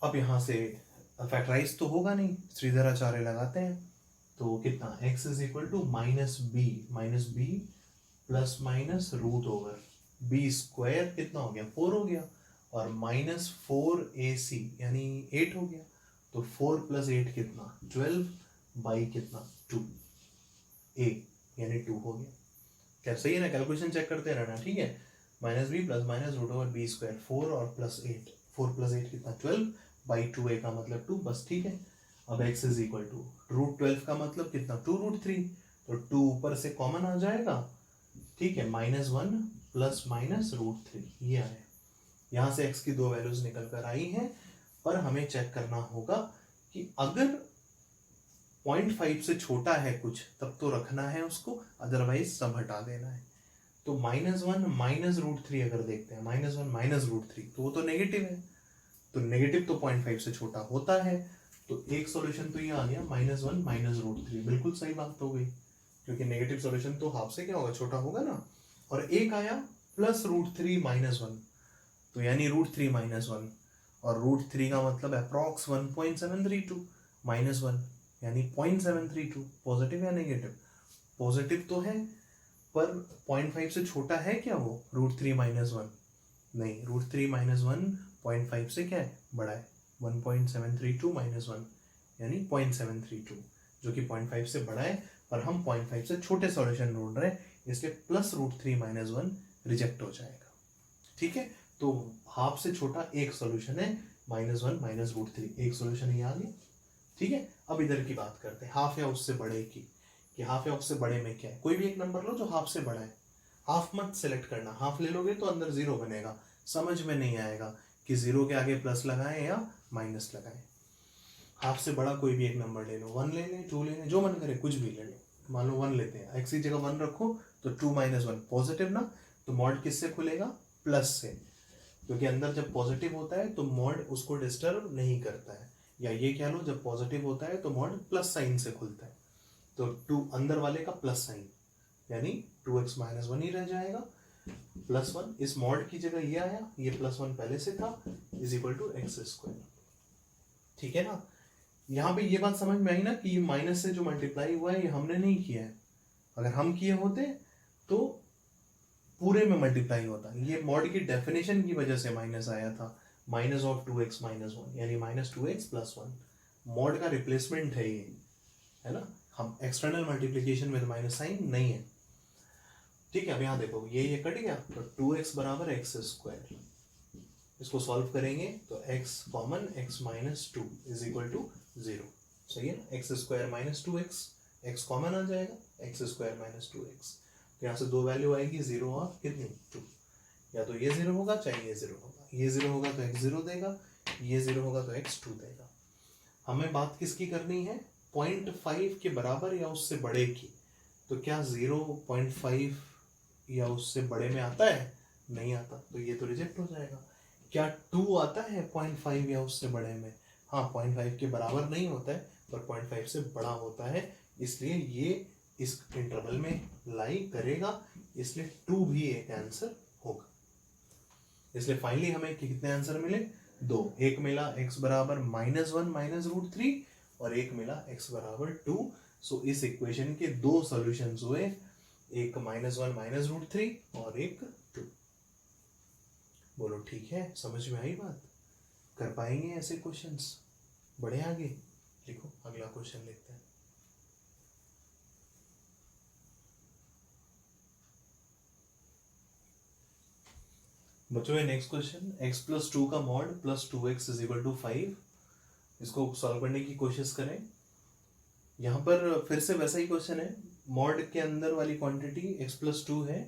अब यहां से फैक्टराइज तो होगा नहीं, श्रीधराचार्य लगाते हैं, तो कितना, x is equal to -b plus minus root over b square, कितना हो गया, 4 हो गया, और -4ac यानी 8 हो गया। तो 4 प्लस 8 कितना, 12 बाई कितना, 2, a यानी 2 हो गया। क्या सही है ना, कैलकुलेशन चेक करते रहना, ठीक है। -b plus minus root over b square 4 और +8, 4 प्लस 8 कितना, 12 बाई 2a का मतलब 2, बस ठीक है। अब x इज इक्वल टू √12 का मतलब कितना, 2√3, तो 2 ऊपर से कॉमन आ जाएगा, ठीक है। -1 प्लस माइनस √3 ये आया। यहाँ से x की दो वैल्यूज निकल कर आई हैं, पर हमें चेक करना होगा कि अगर 0.5 से छोटा है कुछ तब तो रखना है उसको, अदरवाइज सब हटा देना है। तो -1 माइनस रूट थ्री अगर देखते हैं, -1 माइनस रूट थ्री, तो वो तो नेगेटिव है, तो नेगेटिव तो 0.5 से छोटा होता है। तो एक सॉल्यूशन तो ये आ गया -1 माइनस रूट थ्री, बिल्कुल सही बात हो गई, क्योंकि नेगेटिव सॉल्यूशन तो हाफ से क्या होगा, छोटा होगा ना। और एक आया plus root three minus one, तो यानी रूट थ्री माइनस वन, और रूट थ्री का मतलब अप्रॉक्स 1.732 माइनस वन यानी 0.732। पॉजिटिव या नेगेटिव? पॉजिटिव तो है, पर 0.5 से छोटा है क्या वो रूट थ्री माइनस वन? नहीं, रूट थ्री माइनस वन 0.5 से क्या है, बड़ा है, 1.732 माइनस वन यानी 0.732, जो कि 0.5 से बड़ा है, पर हम 0.5 से छोटे सॉल्यूशन ढूंढ रहे हैं, इसलिए plus root three minus one reject हो जाएगा। ठीक है, तो हाफ से छोटा एक सॉल्यूशन है -1 माइनस रूट थ्री, एक सॉल्यूशन ये आ गया। ठीक है, अब इधर की बात करते हैं, हाफ या उससे बड़े की, कि हाफ या उससे बड़े में क्या है। कोई भी एक नंबर लो जो हाफ से बड़ा है, हाफ मत सेलेक्ट करना, हाफ ले लोगे तो अंदर जीरो बनेगा, समझ में नहीं आएगा कि जीरो के आगे प्लस लगाएं या माइनस लगाएं। हाफ से बड़ा कोई भी एक नंबर ले लो, 1 ले लें, 2 ले लें, जो मन करे कुछ भी ले लो। मान लो 1 लेते हैं, एक्स की जगह 1 रखो, तो 2 माइनस वन पॉजिटिव ना, तो मॉड किससे खुलेगा, प्लस से, क्योंकि अंदर जब पॉजिटिव होता है तो मॉड उसको डिस्टर्ब नहीं करता है। या ये क्या लो, जब पॉजिटिव होता है तो मॉड प्लस साइन से खुलता है, तो 2 अंदर वाले का प्लस साइन, यानी 2x माइनस वन ही रह जाएगा, प्लस वन, इस मॉड की जगह ये आया, ये प्लस वन पहले से था, is equal to x square. ठीक है ना, यहाँ पे ये बात समझ में आई ना कि ये माइनस से जो मल्टीप्लाई हुआ है ये हमने नहीं किया है, अगर हम किए होते तो पूरे में मल्टीप्लाई होता। ये मॉड की डेफिनेशन की वजह से माइनस आया था, minus of 2x minus one यानी -2x प्लस वन, मॉड का रिप्लेसमेंट है ये, है ना, हम एक्सटर्नल मल्टीप्लीकेशन में माइनस साइन नहीं है। ठीक है, अब यहाँ देखो ये कट गया, तो 2x बराबर एक्स स्क्वायर, इसको सॉल्व करेंगे तो x common, x minus two is equal to 0, सही है ना, x square minus two x common आ जाएगा, x square minus two x, तो यहाँ से दो वैल्यू आएगी 0 और कितनी 2, या तो ये 0 होगा चाहे ये 0 होगा, ये 0 होगा तो x 0 देगा, ये 0 होगा तो x 2 देगा। हमें बात किसकी करनी है, 0.5 के बराबर या उससे बड़े की, तो क्या 0.5 या उससे बड़े में आता है, नहीं आता, तो ये तो रिजेक्ट हो जाएगा। क्या 2 आता है 0.5 या उससे बड़े में, हाँ 0.5 के बराबर नहीं होता है, पर 0.5 से बड़ा होता है, इसलिए ये इस इंटरवल में लाई करेगा, इसलिए 2 भी एक आंसर होगा। इसलिए फाइनली हमें कितने आंसर मिले, 2, एक मिला x बराबर -1 माइनस रूट थ्री, और एक मिला x बराबर 2। सो इस इक्वेशन के दो सॉल्यूशंस हुए, एक -1 माइनस रूट थ्री और एक 2। बोलो ठीक है, समझ में आई बात, कर पाएंगे ऐसे क्वेश्चंस, बढ़े आगे। लिखो अगला क्वेश्चन लिखते हैं। बच्चों ये next question, x plus two का mod plus 2x is equal to 5, इसको सॉल्व करने की कोशिश करें। यहाँ पर फिर से वैसा ही क्वेश्चन है, मॉड के अंदर वाली क्वांटिटी x प्लस टू है,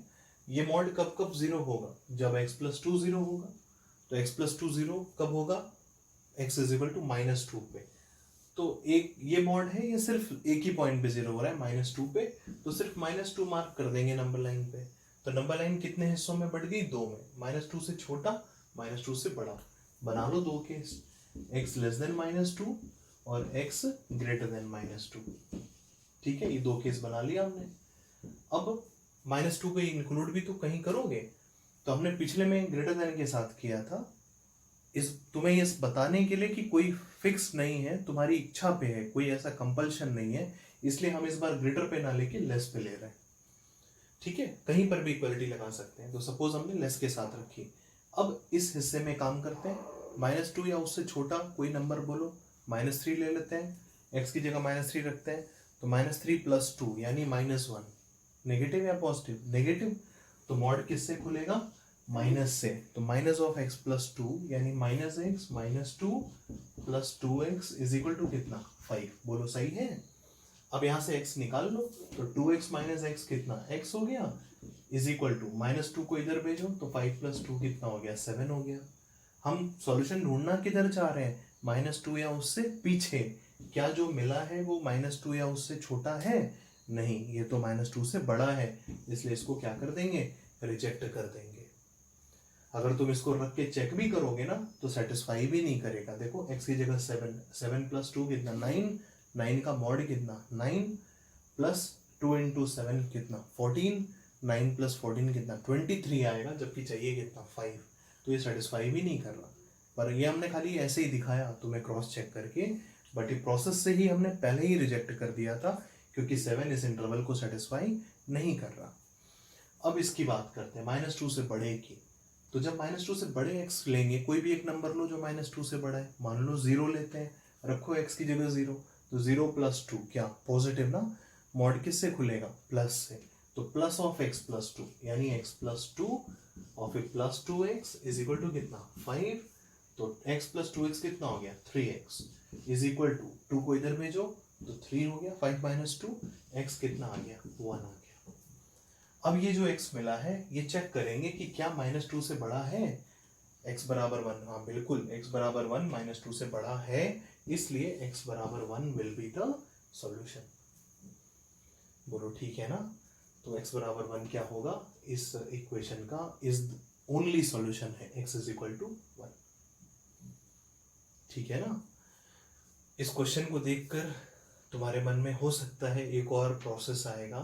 ये मॉड कब कब जीरो होगा, जब x प्लस टू जीरो होगा, तो x प्लस टू जीरो कब होगा, x इज इक्वल टू -2 पे, तो एक ये मॉड है, ये सिर्फ एक ही पॉइंट पे जीरो हो रहा है -2 पे, तो सिर्फ -2 मार्क कर देंगे नंबर लाइन पे, तो नंबर लाइन कितने हिस्सों में बढ़ गई, 2 में, -2 से छोटा -2 से बड़ा, बना लो दो केस, x लेस देन -2 और x ग्रेटर देन -2। ठीक है, ये दो केस बना लिया हमने। अब -2 को इंक्लूड भी तो कहीं करोगे, तो हमने पिछले में ग्रेटर देन के साथ किया था, इस तुम्हें ये बताने के लिए कि कोई फिक्स नहीं है, तुम्हारी इच्छा पे है, कोई ऐसा कंपल्शन नहीं है, इसलिए हम इस बार ग्रेटर पे ना लेके लेस पे ले रहे हैं। ठीक है, कहीं पर भी इक्वलिटी लगा सकते हैं, तो सपोज हमने लेस के साथ रखी। अब इस हिस्से में काम करते हैं, -2 या उससे छोटा कोई नंबर बोलो, -3 ले लेते हैं, x की जगह -3 रखते हैं, तो -3 प्लस 2 यानी -1, नेगेटिव या पॉजिटिव, नेगेटिव, तो मॉड किससे खुलेगा, माइनस से, तो minus of x plus two यानी -x minus 2 plus 2x is equal to कितना, 5, बोलो सही है। अब यहाँ से x निकाल लो, तो 2x माइनस x कितना, x हो गया, इज इक्वल टू -2 को इधर भेजो तो 5 + 2 कितना हो गया, 7 हो गया। हम सॉल्यूशन ढूंढना किधर चाह रहे हैं, -2 या उससे पीछे। क्या जो मिला है वो -2 या उससे छोटा है, नहीं, ये तो -2 से बड़ा है, इसलिए इसको क्या कर देंगे, रिजेक्ट कर देंगे। अगर तुम इसको रख के चेक भी करोगे ना तो सेटिस्फाई भी नहीं करेगा। देखो x की जगह 7, 7 + 2 कितना, 9, 9 का मॉड कितना, 9 + 2 × 7 कितना, 14, 9 + 14 कितना, 23 आएगा, जबकि चाहिए कितना, 5। तो ये सेटिस्फाई भी नहीं कर रहा। पर ये हमने खाली ऐसे ही दिखाया तुम्हें क्रॉस चेक करके, बट ये प्रोसेस से ही हमने पहले ही रिजेक्ट कर दिया था, क्योंकि 7 इस इंटरवल को सेटिस्फाई नहीं कर रहा। अब इसकी बात करते हैं -2 से बड़े की। तो जब -2 से बड़े x लेंगे, कोई भी एक नंबर लो जो -2 से बड़ा है, मान लो 0 लेते हैं, रखो x की जगह 0, तो 0 + 2 क्या, पॉजिटिव ना, मॉड किससे खुलेगा, प्लस से, तो प्लस ऑफ x + 2 यानी x + 2 of a + 2x is equal to कितना, 5। तो x + 2x कितना हो गया, 3x इज इक्वल टू 2 को इधर भेजो तो 3 हो गया, 5 - 2 x कितना आ गया, 1 आ गया। अब ये जो x मिला है ये चेक करेंगे कि क्या -2 से बड़ा है, x = 1, हाँ बिल्कुल x = 1, -2 से बड़ा है, इसलिए x = 1 will be the solution. बोलो ठीक है ना। तो x = 1 क्या होगा, इस इक्वेशन का इज ओनली सॉल्यूशन है, x = 1। ठीक है ना। इस क्वेश्चन को देखकर तुम्हारे मन में हो सकता है एक और प्रोसेस आएगा,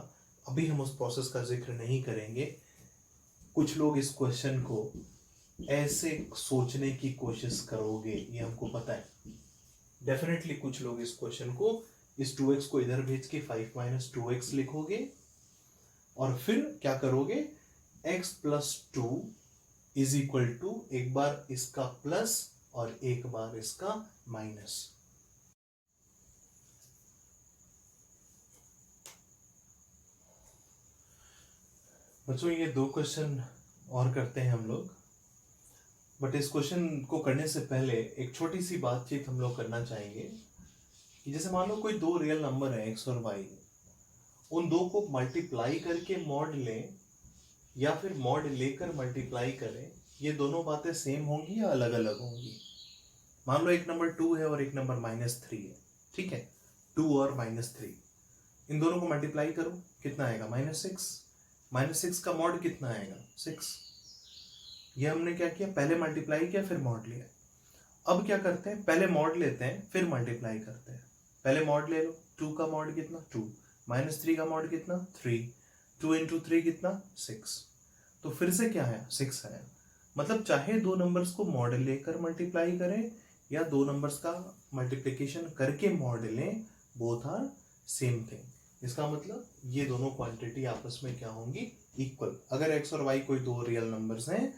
अभी हम उस प्रोसेस का जिक्र नहीं करेंगे। कुछ लोग इस क्वेश्चन को ऐसे सोचने की कोशिश करोगे, ये हमको पता है। डेफिनेटली कुछ लोग इस क्वेश्चन को, इस 2x को इधर भेज के 5 - 2x लिखोगे, और फिर क्या करोगे, x + 2 इज इक्वल टू एक बार इसका प्लस और एक बार इसका माइनस। बच्चों ये 2 क्वेश्चन और करते हैं हम लोग, बट इस क्वेश्चन को करने से पहले एक छोटी सी बातचीत हम लोग करना चाहेंगे कि जैसे मान लो कोई 2 रियल नंबर है x और y, उन दो को मल्टीप्लाई करके मॉड लें या फिर मॉड लेकर मल्टीप्लाई करें, ये दोनों बातें सेम होंगी या अलग अलग होंगी। मान लो एक नंबर 2 है और एक नंबर -3 है, ठीक है, 2 और -3, इन दोनों को मल्टीप्लाई करो, कितना आएगा, -6, -6 का मॉड कितना आएगा, 6। ये हमने क्या किया, पहले मल्टीप्लाई किया फिर मॉड लिया। अब क्या करते हैं, पहले मॉड लेते हैं फिर मल्टीप्लाई करते हैं। पहले मॉड ले लो, 2 का मॉड कितना, 2, -3 का मॉड कितना, 3, 2 × 3 कितना, 6। तो फिर से क्या है, 6 आया। मतलब चाहे दो नंबर्स को मॉड लेकर मल्टीप्लाई करें या दो नंबर्स का मल्टीप्लिकेशन करके मॉड लें, बोथ आर सेम थिंग। इसका मतलब ये दोनों क्वांटिटी आपस में क्या होंगी, इक्वल। अगर x और y कोई 2 रियल नंबर्स हैं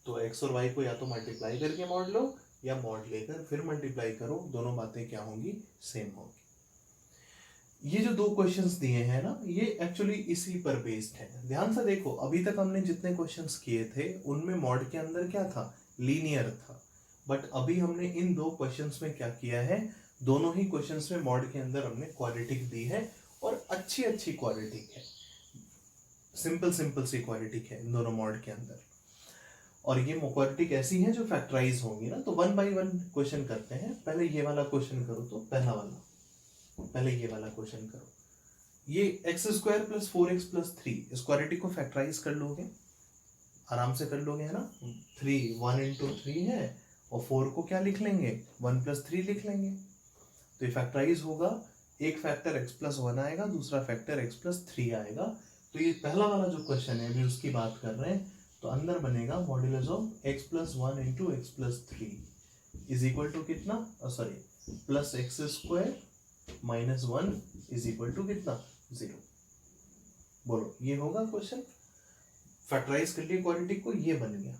तो x और y को या तो मल्टीप्लाई करके मॉड लो या मॉड लेकर फिर मल्टीप्लाई करो, दोनों बातें क्या होंगी, सेम होंगी। ये जो 2 क्वेश्चंस दिए हैं ना, ये एक्चुअली इसी पर बेस्ड है। ध्यान से देखो, अभी तक हमने जितने क्वेश्चंस किए थे उनमें मॉड के अंदर क्या था, लीनियर था। बट अभी हमने इन 2 क्वेश्चंस में क्या किया है, दोनों ही क्वेश्चंस में मॉड के अंदर हमने क्वाड्रेटिक दी है, और अच्छी अच्छी क्वाड्रेटिक है, सिंपल सी क्वाड्रेटिक है इन दोनों मॉड के अंदर। और ये क्वाड्रेटिक ऐसी है जो फैक्टराइज होंगी ना। तो 1 बाय 1 क्वेश्चन करते हैं। पहले ये वाला क्वेश्चन करो, तो पहले ये वाला क्वेश्चन करो। ये x² + 4x + 3 इस क्वाड्रेटिक को फैक्टराइज कर लोगे, आराम से कर लोगे, है ना। 3 1 × 3 है, और 4 को क्या लिख लेंगे, 1 + 3 लिख लेंगे। तो ये फैक्टराइज होगा, एक फैक्टर x + 1 आएगा, दूसरा फैक्टर x + 3 आएगा। तो ये पहला वाला जो क्वेश्चन है अभी उसकी बात कर रहे हैं। तो अंदर बनेगा modulus of x + 1 × x + 3 is equal to कितना, sorry, +x² - 1 is equal to कितना, 0। बोलो ये होगा क्वेश्चन। फैक्टराइज कर लिए क्वाड्रेटिक को, ये बन गया।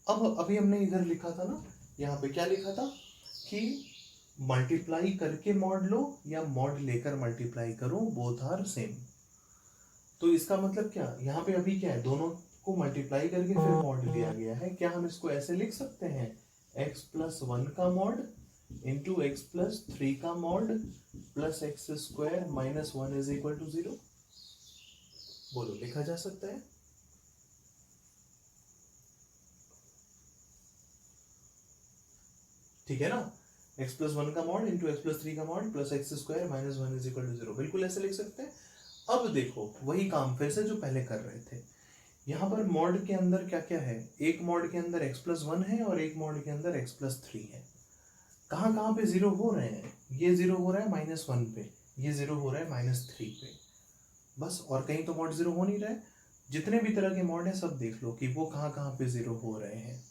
अब अभी हमने इधर लिखा था ना, यहाँ पे क्या लिखा था कि मल्टीप्लाई करके मॉड लो या मॉड लेकर मल्टीप्लाई करो, बोथ आर सेम। तो इसका मतलब क्या, यहाँ पे अभी क्या है, दोनों को मल्टीप्लाई करके फिर मॉड लिया गया है। क्या हम इसको ऐसे लिख सकते हैं, x + 1 का मॉड इंटू x + 3 का mod plus x² - 1 is equal to 0। बोलो लिखा जा सकता है। ठीक है ना, x प्लस वन का mod into x plus three का mod plus x square minus one is equal to zero, बिल्कुल ऐसे लिख सकते हैं। अब देखो वही काम फिर से जो पहले कर रहे थे, यहाँ पर मॉड के अंदर क्या क्या है, एक मॉड के अंदर x प्लस वन है और एक मॉड के अंदर x प्लस थ्री है। कहाँ कहाँ पे जीरो हो रहे हैं, ये जीरो हो रहा है माइनस वन पे, ये जीरो हो रहा है माइनस थ्री पे, बस, और कहीं तो मॉड जीरो हो नहीं रहा है। जितने भी तरह के मॉड है सब देख लो कि वो कहाँ कहाँ पे जीरो हो रहे हैं।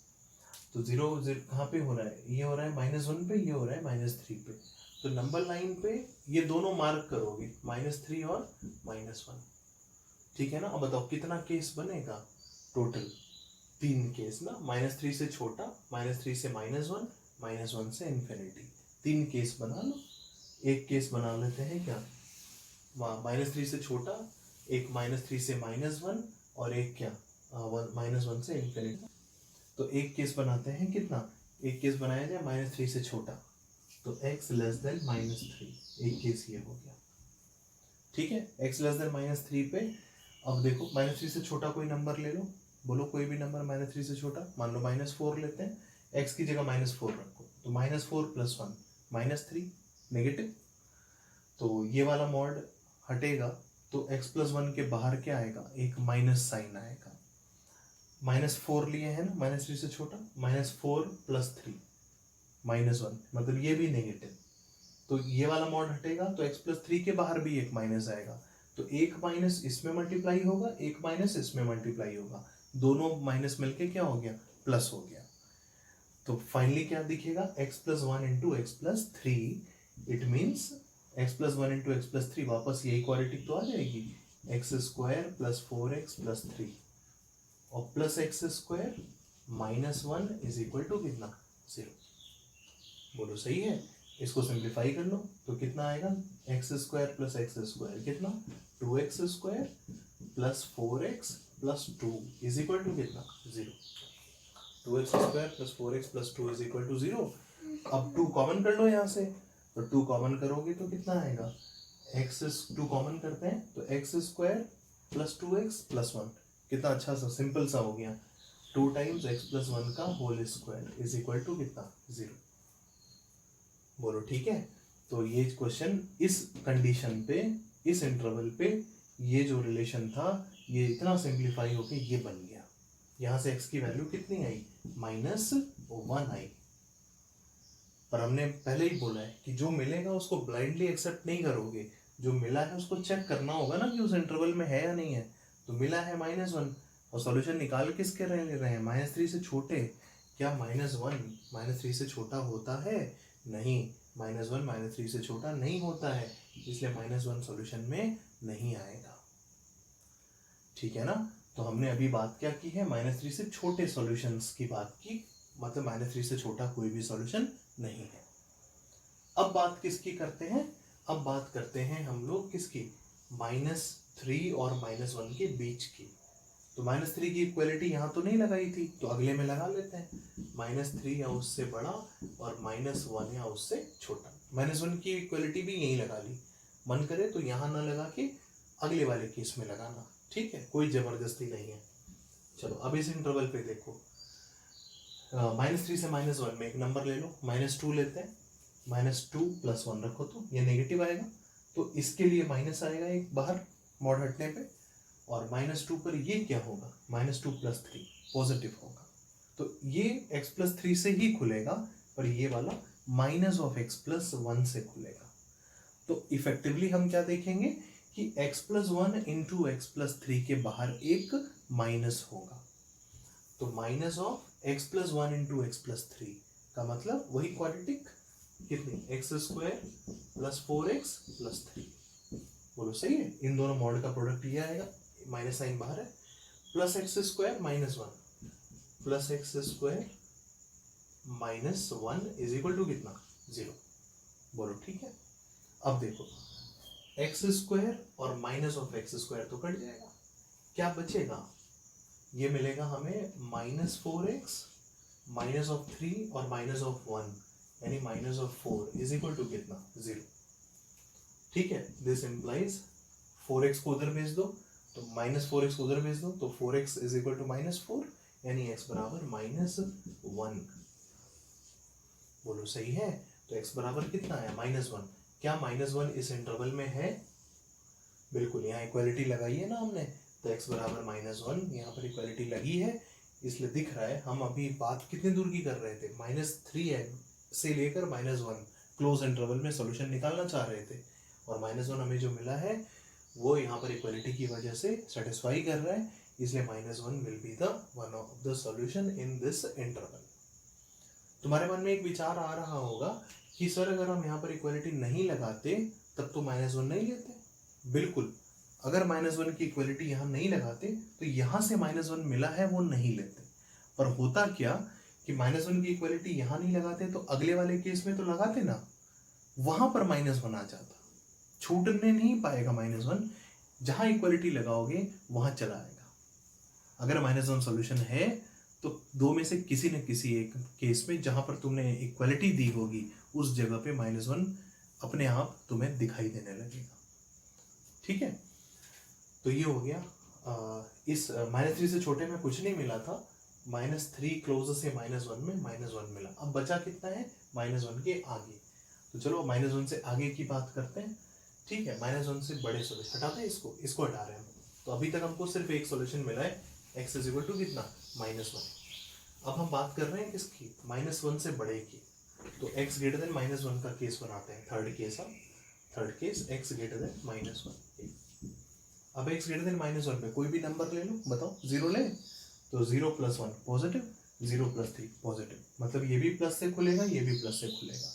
तो जीरो कहाँ पे हो रहा है, ये हो रहा है माइनस वन पे, ये हो रहा है माइनस थ्री पे। तो नंबर लाइन पे ये दोनों मार्क करोगे, माइनस थ्री और माइनस वन, ठीक है ना। अब बताओ कितना केस बनेगा, टोटल तीन केस ना, माइनस थ्री से छोटा, माइनस थ्री से माइनस वन, माइनस वन से इन्फिनिटी, तीन केस बना लो। एक केस बना लेते हैं क्या, माइनस थ्री से छोटा, एक माइनस थ्री से माइनस वन, और एक क्या माइनस वन से इन्फिनिटी। तो एक केस बनाते हैं, कितना, एक केस बनाया जाए माइनस थ्री से छोटा, तो x less then minus three, एक केस ये हो गया, ठीक है, x less then minus three पे। अब देखो माइनस थ्री से छोटा कोई नंबर ले लो, बोलो कोई भी नंबर माइनस थ्री से छोटा, मान लो माइनस फोर लेते हैं, x की जगह माइनस फोर रखो, तो minus four plus one minus three, negative. तो ये वाला मॉड हटेगा, तो x प्लस वन के बाहर क्या आएगा, एक माइनस साइन आएगा। माइनस फोर लिए है ना, माइनस थ्री से छोटा, minus four plus three minus one, मतलब ये भी नेगेटिव। तो ये वाला मॉड हटेगा, तो x प्लस थ्री के बाहर भी एक माइनस आएगा, तो एक माइनस इसमें मल्टीप्लाई होगा, एक माइनस इसमें मल्टीप्लाई होगा, दोनों माइनस मिलके क्या हो गया, प्लस हो गया। तो फाइनली क्या दिखेगा, x plus one into x plus three, it means x plus one into x plus three, वापस यही क्वाड्रेटिक तो आ जाएगी, x square plus four x plus three, और plus x square minus one is equal to कितना, zero. बोलो सही है। इसको सिंप्लीफाई कर लो तो कितना आएगा, x square plus x square कितना, two x square plus four x plus two is equal to कितना, zero. Two x square plus four x plus two is equal to zero. अब टू कॉमन कर लो यहाँ से, तो two common करोगे तो कितना आएगा, एक्स टू कॉमन करते हैं तो x square plus two x plus one, कितना अच्छा सा सिंपल सा हो गया, two times x plus one का whole square is equal to कितना, जीरो। बोलो ठीक है। तो ये क्वेश्चन इस कंडीशन पे, इस इंटरवल पे, ये जो रिलेशन था ये इतना सिंप्लीफाई होके ये बन गया। यहां से x की वैल्यू कितनी आई, माइनस वन आई। पर हमने पहले ही बोला है कि जो मिलेगा उसको ब्लाइंडली एक्सेप्ट नहीं करोगे, जो मिला है उसको चेक करना होगा ना कि उस इंटरवल में है या नहीं है। तो मिला है माइनस वन, और सॉल्यूशन निकाल किसके रहे हैं, माइनस थ्री से छोटे। क्या माइनस वन माइनस थ्री से छोटा होता है, नहीं, माइनस वन माइनस थ्री से छोटा नहीं होता है, इसलिए माइनस वन सॉल्यूशन में नहीं आएगा, ठीक है ना। तो हमने अभी बात क्या की है, माइनस थ्री से छोटे सॉल्यूशंस की बात की, मतलब माइनस थ्री से छोटा कोई भी सॉल्यूशन नहीं है। अब बात किसकी करते हैं, अब बात करते हैं हम लोग किसकी, माइनस थ्री और माइनस वन के बीच की। तो माइनस थ्री की इक्वलिटी यहाँ तो नहीं लगाई थी, तो अगले में लगा लेते हैं, माइनस थ्री या उससे बड़ा और माइनस वन या उससे छोटा। माइनस वन की इक्वलिटी भी यहीं लगा ली, मन करे तो यहाँ ना लगा के अगले वाले केस में लगाना, ठीक है, कोई जबरदस्ती नहीं है। चलो अब इस इंटरवल पे देखो, माइनस थ्री से माइनस वन में एक नंबर ले लो, माइनस टू लेते हैं, माइनस टू प्लस वन रखो तो ये नेगेटिव आएगा, तो इसके लिए माइनस आएगा एक बाहर मॉड हटने पे, और माइनस टू पर ये क्या होगा, minus two plus three positive होगा, तो ये एक्स प्लस थ्री से ही खुलेगा, और ये वाला minus of x plus one से खुलेगा। तो इफेक्टिवली हम क्या देखेंगे कि x plus one into x plus three के बाहर एक माइनस होगा, तो minus of x plus one into x plus three का मतलब वही क्वाड्रेटिक, कितनी, x square plus four x plus three. बोलो सही है, इन दोनों मॉड का प्रोडक्ट ये आएगा, माइनस साइन बाहर है, plus x square minus one plus x square minus one is equal to कितना, जीरो। बोलो ठीक है। अब देखो एक्स स्क्वायर और माइनस ऑफ एक्स स्क्वायर तो कट जाएगा, क्या बचेगा, ये मिलेगा हमें minus four x minus of three और माइनस ऑफ वन, यानी minus of four is equal to कितना, जीरो, ठीक है। दिस इंप्लाइज फोर एक्स को उधर भेज दो, तो माइनस फोर एक्स को उधर भेज दो, तो four x is equal to minus four, यानी एक्स बराबर माइनस वन। बोलो सही है। तो x बराबर कितना है -1। क्या -1 इस इंटरवल में है? बिल्कुल, यहाँ इक्वालिटी लगाई है ना हमने, तो x बराबर -1 यहाँ पर इक्वालिटी लगी है, इसलिए दिख रहा है। हम अभी बात कितनी दूर की कर रहे थे, -3 से लेकर -1 क्लोज इंटरवल में सॉल्यूशन निकालना चाह रहे थे, और -1 हमें जो मिला है वो यहाँ पर इक्वालिटी की वजह से सेटिस्फाई कर रहा है, इसलिए -1 will be the one of the solution in this interval. तुम्हारे मन में एक विचार आ रहा होगा कि सर अगर हम यहाँ पर इक्वालिटी नहीं लगाते तब तो -1 नहीं लेते। बिल्कुल, अगर -1 की इक्वालिटी यहाँ नहीं लगाते तो यहाँ से -1 मिला है वो नहीं लेते। पर होता क्या कि -1 की इक्वालिटी यहाँ नहीं लगाते तो अगले वाले केस में तो लगाते ना, वहां पर -1 आ जाता, छूटने नहीं पाएगा -1। जहां इक्वालिटी लगाओगे वहां चला आएगा। अगर -1 सॉल्यूशन है तो दो में से किसी न किसी एक केस में जहां पर तुमने इक्वालिटी दी होगी उस जगह पे -1 अपने आप तुम्हें दिखाई देने लगेगा। ठीक है, तो ये हो गया। इस -3 से छोटे में कुछ नहीं मिला था, -3 क्लोज से -1 में -1 मिला। अब बचा कितना है, -1 के आगे। तो चलो -1 से आगे की बात करते हैं। ठीक है, -1 से बड़े सॉल्यूशन हटाते हैं, इसको हटा रहे हैं हम। तो अभी तक हमको सिर्फ एक सॉल्यूशन मिला है, x इज इक्वल टू कितना, -1। अब हम बात कर रहे हैं किसकी, -1 से बड़े की। तो x ग्रेटर देन -1 का केस बनाते हैं, third case x greater than -1। अब x ग्रेटर देन -1 पे कोई भी नंबर ले लो, बताओ 0 ले, तो 0 + 1 पॉजिटिव, 0 + 3 पॉजिटिव, मतलब ये भी प्लस से खुलेगा, ये भी प्लस से खुलेगा।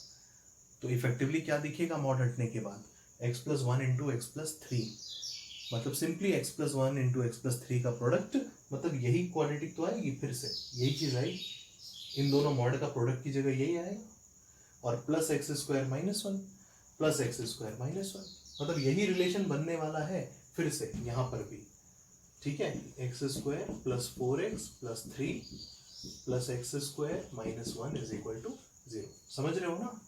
तो इफेक्टिवली क्या दिखेगा मॉड हटने के बाद, x + 1 × x + 3, मतलब सिंपली x + 1 × x + 3 का प्रोडक्ट, मतलब यही क्वाड्रेटिक तो आएगी, फिर से यही चीज आएगी, इन दोनों मॉड का प्रोडक्ट की जगह यही आएगा, और +x² - 1 +x² - 1, मतलब यही रिलेशन बनने वाला है फिर से यहाँ पर भी। ठीक है, x² + 4x + 3 + x² - 1 = 0। समझ रहे हो ना,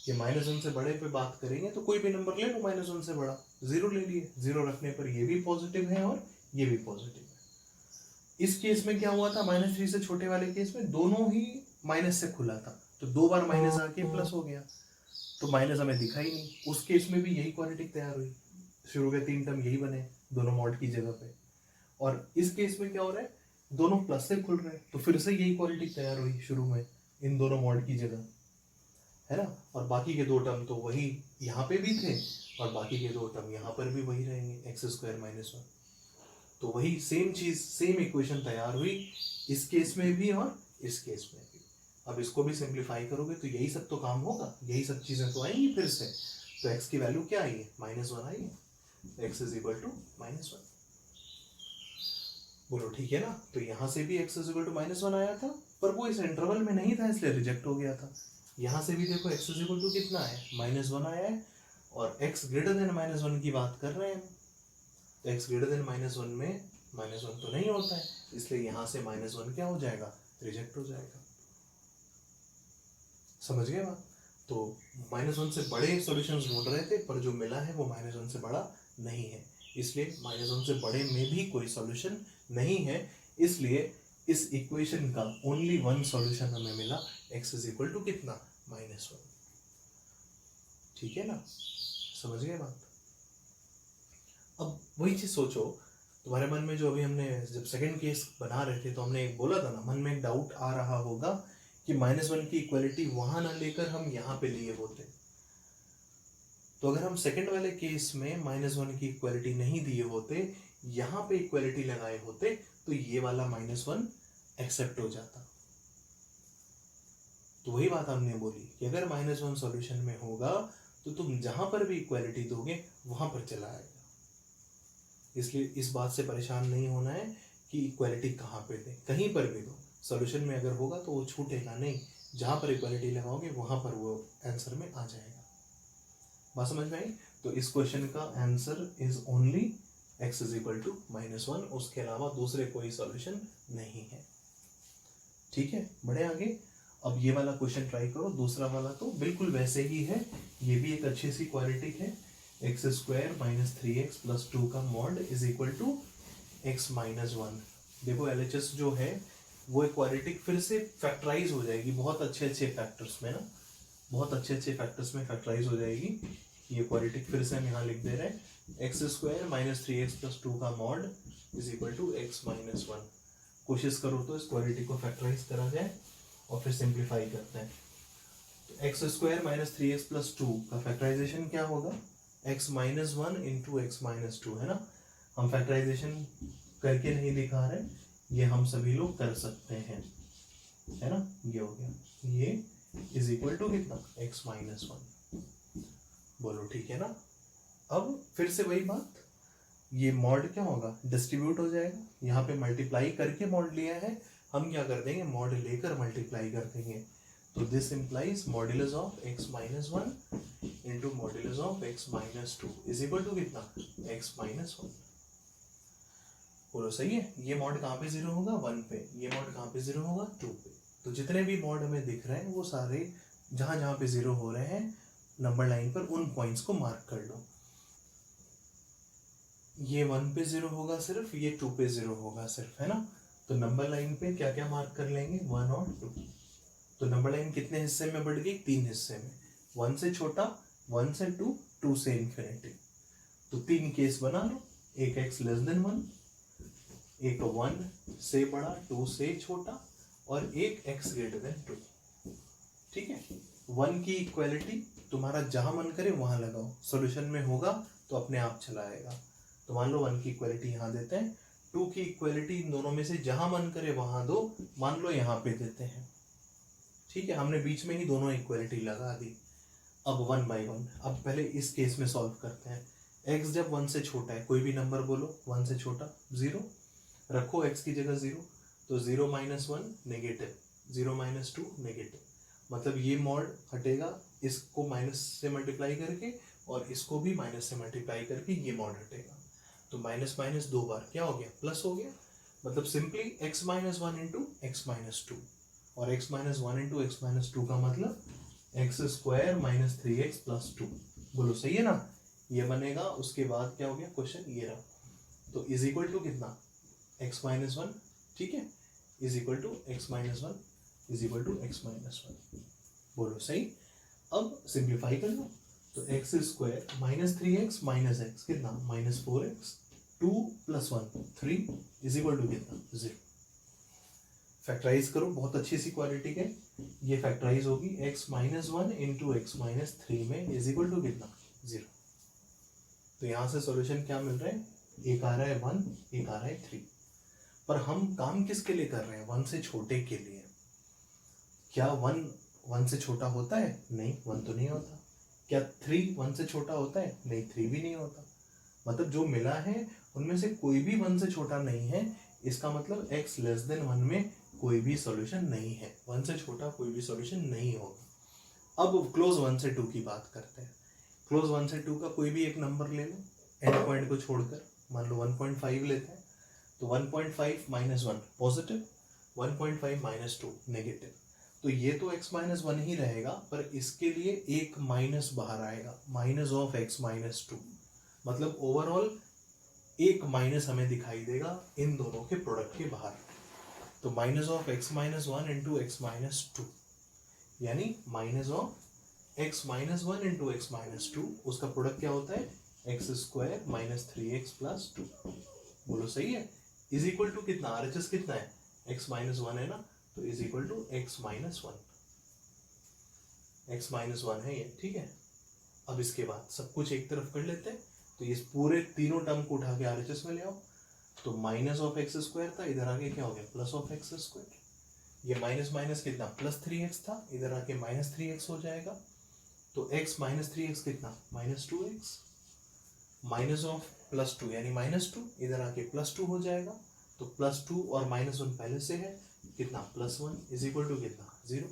ये -1 से बड़े पे बात करेंगे तो कोई भी नंबर ले लो -1 से बड़ा, 0 ले लिए, 0 रखने पर ये भी पॉजिटिव है और ये भी पॉजिटिव है। इस केस में क्या हुआ था, -3 से छोटे वाले केस में दोनों ही माइनस से खुला था, तो 2 बार माइनस आके प्लस हो गया, तो माइनस हमें दिखा ही नहीं। उस केस में भी यही क्वाड्रेटिक तैयार हुई, शुरू के 3 टर्म यही बने दोनों मॉड की जगह पे। और इस केस में क्या हो रहा है, दोनों प्लस से खुल रहे हैं, तो फिर से यही क्वाड्रेटिक तैयार हुई शुरू में इन दोनों मॉड की जगह, है ना। और बाकी के 2 टर्म तो वही यहाँ पे भी थे, और बाकी के 2 टर्म यहाँ पर भी वही रहेंगे, x² - 1। तो वही सेम चीज, सेम इक्वेशन तैयार हुई इस केस में भी और इस केस में भी। अब इसको भी सिंप्लीफाई करोगे तो यही सब तो काम होगा, यही सब चीजें तो आएंगी फिर से। तो x की वैल्यू क्या आई है, -1 आई है, x इज इक्वल टू -1। बोलो ठीक है ना। तो यहाँ से भी x इज इक्वल टू -1 आया था, पर वो इस इंटरवल में नहीं था इसलिए रिजेक्ट हो गया था। यहाँ से भी देखो x इज इक्वल टू कितना है, -1 आया है, और x ग्रेटर देन -1 की बात कर रहे हैं। तो x ग्रेटर देन -1 में -1 तो नहीं होता है, इसलिए यहाँ से -1 क्या हो जाएगा, रिजेक्ट हो जाएगा। समझ गए बात। तो -1 से बड़े सॉल्यूशंस ढूंढ रहे थे, पर जो मिला है वो -1 से बड़ा नहीं है, इसलिए -1 से बड़े में भी कोई सॉल्यूशन नहीं है। इसलिए इस इक्वेशन का ओनली वन सॉल्यूशन हमें मिला, x इज इक्वल टू कितना, -1। ठीक है ना, समझ गए बात। अब वही चीज सोचो, तुम्हारे मन में जो अभी हमने जब सेकंड केस बना रहे थे तो हमने एक बोला था ना, मन में एक डाउट आ रहा होगा कि -1 की इक्वालिटी वहां ना लेकर हम यहाँ पे लिए होते। तो अगर हम सेकंड वाले केस में -1 की इक्वालिटी नहीं दिए होते, यहाँ पे इक्वालिटी लगाए होते, तो ये वाला -1 एक्सेप्ट हो जाता। तो वही बात हमने बोली कि अगर -1 सॉल्यूशन में होगा तो तुम जहां पर भी इक्वालिटी दोगे वहां पर चला आएगा। इसलिए इस बात से परेशान नहीं होना है कि इक्वालिटी कहाँ पे दे, कहीं पर भी दो, सॉल्यूशन में अगर होगा तो वो छूटेगा नहीं, जहां पर इक्वालिटी लगाओगे वहां पर वो आंसर में आ जाएगा। बात समझ में आई। तो इस क्वेश्चन का answer is only x is equal to -1, उसके अलावा दूसरे कोई सॉल्यूशन नहीं है। ठीक है, बढ़े आगे। अब ये वाला क्वेश्चन ट्राई करो, दूसरा वाला तो बिल्कुल वैसे ही है, ये भी एक अच्छी सी क्वाड्रेटिक है, x² - 3x + 2 का mod is equal to x - 1। देखो LHS जो है वो इक्वालिटी फिर से फैक्टराइज हो जाएगी बहुत अच्छे अच्छे फैक्टर्स में ना, बहुत अच्छे अच्छे फैक्टर्स में फैक्टराइज हो जाएगी। ये इक्वालिटी फिर से हम यहाँ लिख दे रहे हैं, x square minus 3x plus 2 का mod is equal to x minus 1। कोशिश करो तो इस क्वालिटी को फैक्टराइज करा जाए और फिर सिंप्लीफाई करते हैं। तो x square minus 3x plus 2 का फैक्टराइजेशन क्या होगा, x minus 1 into x minus 2 है ना। हम फैक्टराइजेशन करके नहीं दिखा रहे, ये हम सभी लोग कर सकते हैं, है ना। ये हो गया, ये इज इक्वल टू कितना, x माइनस 1। बोलो ठीक है ना। अब फिर से वही बात, ये मॉड क्या होगा, डिस्ट्रीब्यूट हो जाएगा। यहाँ पे मल्टीप्लाई करके मॉड लिया है, हम क्या कर देंगे, मॉड लेकर मल्टीप्लाई कर देंगे। तो this implies modulus of x minus 1 into modulus of x minus 2 is equal to कितना, x माइनस 1। बोलो सही है। ये मॉड कहाँ पे जीरो होगा, 1 पे। ये मॉड कहाँ पे जीरो होगा, 2 पे। तो जितने भी मॉड हमें दिख रहे हैं वो सारे जहां जहां पे जीरो हो रहे हैं नंबर लाइन पर, उन पॉइंट्स को मार्क कर लो। ये 1 पे जीरो होगा सिर्फ, ये 2 पे जीरो होगा सिर्फ, है ना। तो नंबर लाइन पे क्या क्या मार्क कर लेंगे, 1 और 2। तो नंबर लाइन कितने हिस्से में बढ़ गई, 3 हिस्से में। 1 से छोटा, 1 से 2, 2 से इंफिनिटी। तो 3 केस बना लो, एक x लेस देन 1, एक 1 से बड़ा 2 से छोटा, और एक x ग्रेटर देन 2। ठीक है। 1 की इक्वालिटी तुम्हारा जहां मन करे वहां लगाओ, सॉल्यूशन में होगा तो अपने आप चला आएगा। तो मान लो 1 की इक्वालिटी यहाँ देते हैं, 2 की इक्वालिटी दोनों में से जहां मन करे वहां दो, मान लो यहाँ पे देते हैं। ठीक है, हमने बीच में ही दोनों इक्वालिटी लगा दी। अब 1 बाई 1, अब पहले इस केस में सॉल्व करते हैं। x जब 1 से छोटा है, कोई भी नंबर बोलो 1 से छोटा, 0 रखो x की जगह 0, तो 0 माइनस 1 नेगेटिव, 0 माइनस 2 नेगेटिव। मतलब ये मॉड हटेगा, इसको माइनस से मल्टीप्लाई करके और इसको भी माइनस से मल्टीप्लाई करके ये मॉड हटेगा। तो माइनस माइनस 2 बार क्या हो गया, प्लस हो गया। मतलब simply x minus 1 into x minus 2, और x minus 1 into x minus 2 का मतलब x square minus 3x plus 2। बोलो सही है ना। ये बनेगा, उसके बाद क्या हो गया, क्वेश्चन ये रहा। तो इज इक्वल टू कितना, x माइनस 1, ठीक है, is equal to x minus 1 is equal to x minus 1। बोलो सही। अब सिंप्लीफाई कर लो, तो x square minus 3x minus x कितना, minus 4x, 2 plus 1 3 is equal to कितना, 0। फैक्टराइज करो, बहुत अच्छी सी क्वालिटी के, ये फैक्टराइज होगी x minus 1 into x minus 3 में इज इक्वल टू कितना, 0। तो यहां से सॉल्यूशन क्या मिल रहा है, एक आ रहा है 1, एक आ रहा है 3। पर हम काम किसके लिए कर रहे हैं, 1 से छोटे के लिए। क्या 1 से छोटा होता है, नहीं 1 तो नहीं होता। क्या 3 1 से छोटा होता है, नहीं 3 भी नहीं होता। मतलब जो मिला है उनमें से कोई भी 1 से छोटा नहीं है, इसका मतलब x लेस देन 1 में कोई भी सॉल्यूशन नहीं है, 1 से छोटा कोई भी सॉल्यूशन नहीं होगा। अब क्लोज 1 से 2 की बात करते हैं। क्लोज 1 से 2 का कोई भी एक नंबर ले लो, एंड पॉइंट को छोड़कर, मान लो 1.5 लेते हैं। तो 1.5 माइनस 1 पॉजिटिव, 1.5 माइनस 2 नेगेटिव। तो ये तो x माइनस 1 ही रहेगा, पर इसके लिए एक माइनस बाहर आएगा, माइनस ऑफ x माइनस 2। मतलब ओवरऑल एक माइनस हमें दिखाई देगा इन दोनों के प्रोडक्ट के बाहर। तो minus of x minus 1 into x minus 2, यानी minus of x minus 1 into x minus 2, उसका प्रोडक्ट क्या होता है, x square minus 3x plus 2। बोलो सही है। इज इक्वल टू कितना, RHS कितना है, x माइनस 1 है ना, तो is equal to x minus 1, x minus 1 है ये, ठीक है। अब इसके बाद सब कुछ एक तरफ कर लेते हैं। तो ये पूरे तीनों टर्म को उठा के RHS में ले आओ। तो माइनस ऑफ एक्स स्क्वायर था, इधर आके क्या हो गया, प्लस ऑफ एक्स स्क्वायर। ये माइनस माइनस कितना, प्लस 3x था, इधर आके माइनस 3x हो जाएगा। तो x माइनस 3x कितना, minus 2x, minus of plus 2 यानी माइनस 2, इधर आके प्लस 2 हो जाएगा। तो प्लस 2 और माइनस 1 पहले से है, कितना, प्लस 1 इज इक्वल टू कितना, 0।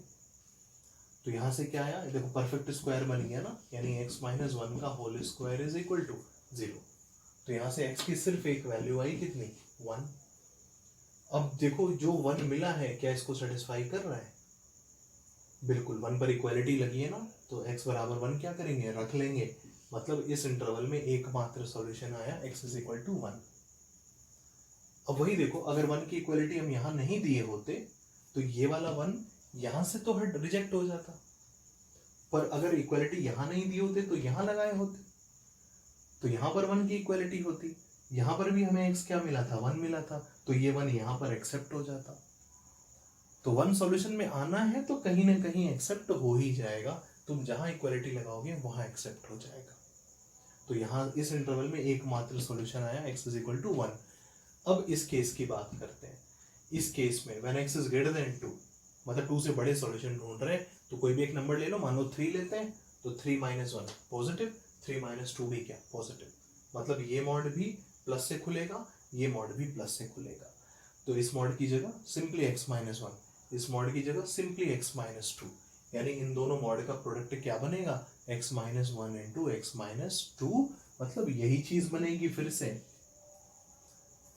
तो यहां से क्या आया, देखो परफेक्ट स्क्वायर बन गया ना, यानी x माइनस 1 का whole square is equal to 0। तो यहां से x की सिर्फ एक वैल्यू आई, कितनी, 1। अब देखो जो 1 मिला है, क्या इसको सेटिस्फाई कर रहा है, बिल्कुल। 1 पर इक्वालिटी लगी है ना, तो x बराबर 1 क्या करेंगे, रख लेंगे। मतलब इस इंटरवल में एकमात्र सॉल्यूशन आया, x इज इक्वल टू 1। अब वही देखो, अगर 1 की इक्वालिटी हम यहाँ नहीं दिए होते तो ये वाला 1 यहाँ से तो हट रिजेक्ट हो जाता, पर अगर इक्वालिटी यहाँ नहीं दी होते तो यहाँ लगाए होते तो यहाँ पर 1 की इक्वालिटी होती, यहाँ पर भी हमें x क्या मिला था, 1 मिला था, तो ये 1 यहाँ पर एक्सेप्ट हो जाता। तो 1 सॉल्यूशन में आना है तो कहीं ना कहीं एक्सेप्ट हो ही जाएगा, तुम जहां इक्वालिटी लगाओगे वहां एक्सेप्ट हो जाएगा। तो यहाँ इस इंटरवल में एकमात्र सॉल्यूशन आया x इज इक्वल टू 1। अब इस केस की बात करते हैं। इस केस में when x is greater then 2, मतलब 2 से बड़े सॉल्यूशन ढूंढ रहे हैं, तो कोई भी एक नंबर ले लो, मान लो 3 लेते हैं, तो 3 - 1 पॉजिटिव, 3 - 2 भी क्या पॉजिटिव, मतलब ये मॉड भी प्लस से खुलेगा, ये मॉड भी प्लस से खुलेगा। तो इस मॉड की जगह सिंपली x - 1, इस मॉड की जगह सिंपली x - 2, यानी इन दोनों मॉड का प्रोडक्ट क्या बनेगा, x - 1 इंटू x - 2, मतलब यही चीज बनेगी फिर से।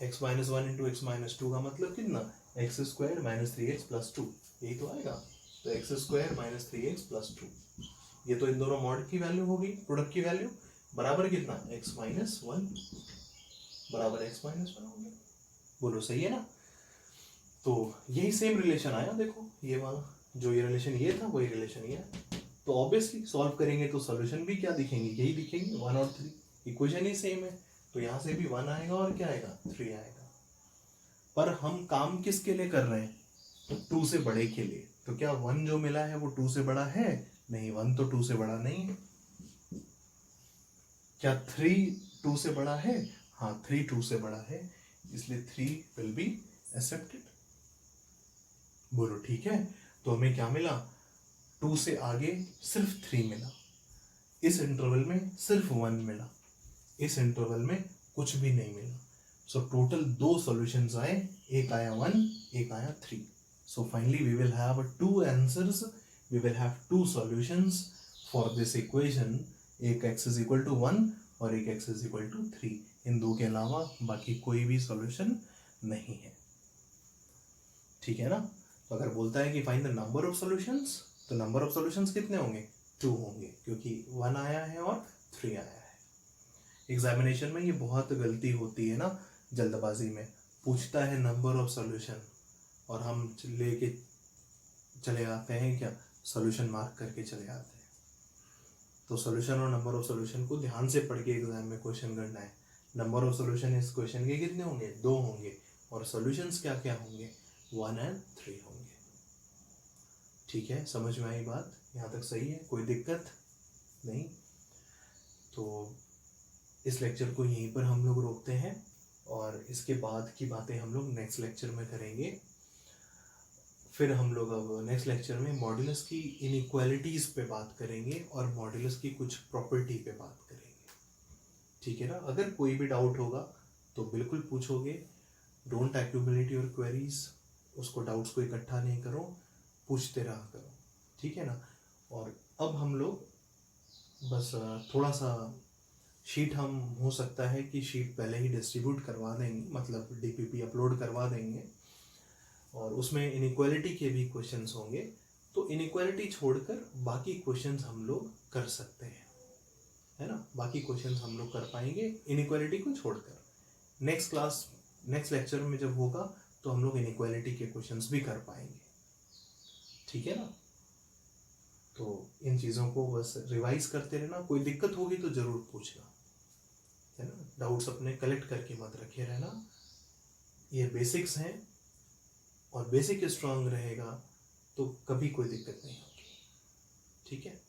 x - 1 इंटू x - 2 का मतलब कितना, x स्क्वायर - 3x + 2, यही तो आएगा। तो x स्क्वायर - 3x + 2, ये तो इन दोनों मॉड की वैल्यू होगी, प्रोडक्ट की वैल्यू, बराबर कितना, x - 1 बराबर x - 1 हो गया। बोलो सही है ना। तो यही सेम रिलेशन आया, देखो ये वाला, जो ये रिलेशन ये था वही रिलेशन ये है। तो ऑब्वियसली सॉल्व करेंगे तो सॉल्यूशन भी क्या दिखेंगे, यही दिखेंगे, 1 और 3, इक्वेशन ही सेम है, तो यहाँ से भी 1 आएगा और क्या आएगा, 3 आएगा। पर हम काम किसके लिए कर रहे हैं, 2 से बड़े के लिए। तो क्या 1 जो मिला है वो 2 से बड़ा है, नहीं, 1 तो 2 से बड़ा नहीं है। क्या 3 2 से बड़ा है, हाँ 3 2 से बड़ा है, इसलिए 3 विल बी एक्सेप्टेड। बोलो ठीक है। तो हमें क्या मिला, 2 से आगे सिर्फ 3 मिला, इस इंटरवल में सिर्फ 1 मिला, इस इंटरवल में कुछ भी नहीं मिला। सो टोटल 2 सॉल्यूशंस आए, एक आया 1, एक आया 3। So finally we will have 2 answers, we will have 2 solutions for this equation, एक x इज इक्वल टू 1 और एक x इज इक्वल टू 3। इन दो के अलावा बाकी कोई भी सॉल्यूशन नहीं है, ठीक है ना। तो अगर बोलता है कि find the number of solutions, तो नंबर ऑफ सॉल्यूशंस कितने होंगे, 2 होंगे, क्योंकि 1 आया है और 3 आया है। एग्जामिनेशन में ये बहुत गलती होती है ना, जल्दबाजी में पूछता है नंबर ऑफ सॉल्यूशन और हम लेके चले आते हैं क्या, सॉल्यूशन मार्क करके चले आते हैं। तो सॉल्यूशन और नंबर ऑफ सॉल्यूशन को ध्यान से पढ़ के एग्जाम में क्वेश्चन करना है। नंबर ऑफ सॉल्यूशन इस क्वेश्चन के कितने होंगे, 2 होंगे, और सॉल्यूशंस क्या क्या होंगे, 1 और 3 होंगे। ठीक है, समझ में आई बात, यहाँ तक सही है, कोई दिक्कत नहीं। तो इस लेक्चर को यहीं पर हम लोग रोकते हैं और इसके बाद की बातें हम लोग नेक्स्ट लेक्चर में करेंगे। फिर हम लोग अब नेक्स्ट लेक्चर में मॉड्यूलस की इनइक्वालिटीज पे बात करेंगे और मॉड्यूलस की कुछ प्रॉपर्टी पे बात करेंगे, ठीक है ना। अगर कोई भी डाउट होगा तो बिल्कुल पूछोगे, डोंट एक्यूमुलेट योर क्वेरीज, उसको डाउट्स को इकट्ठा नहीं करो, पूछते रहा करो, ठीक है ना। और अब हम लोग बस थोड़ा सा शीट, हम हो सकता है कि शीट पहले ही डिस्ट्रीब्यूट करवा देंगे, मतलब डीपीपी अपलोड करवा देंगे, और उसमें इनइक्वालिटी के भी क्वेश्चंस होंगे। तो इनइक्वालिटी छोड़कर बाकी क्वेश्चंस हम लोग कर सकते हैं, है ना, बाकी क्वेश्चंस हम लोग कर पाएंगे इनइक्वालिटी को छोड़कर। नेक्स्ट क्लास, नेक्स्ट लेक्चर में जब होगा तो हम लोग इनइक्वालिटी के क्वेश्चंस भी कर पाएंगे, ठीक है ना। तो इन चीज़ों को बस रिवाइज करते रहना, कोई दिक्कत होगी तो ज़रूर पूछना, है ना। डाउट्स अपने कलेक्ट करके मत रखे रहना, ये बेसिक्स हैं और बेसिक स्ट्रांग रहेगा तो कभी कोई दिक्कत नहीं होगी, ठीक है।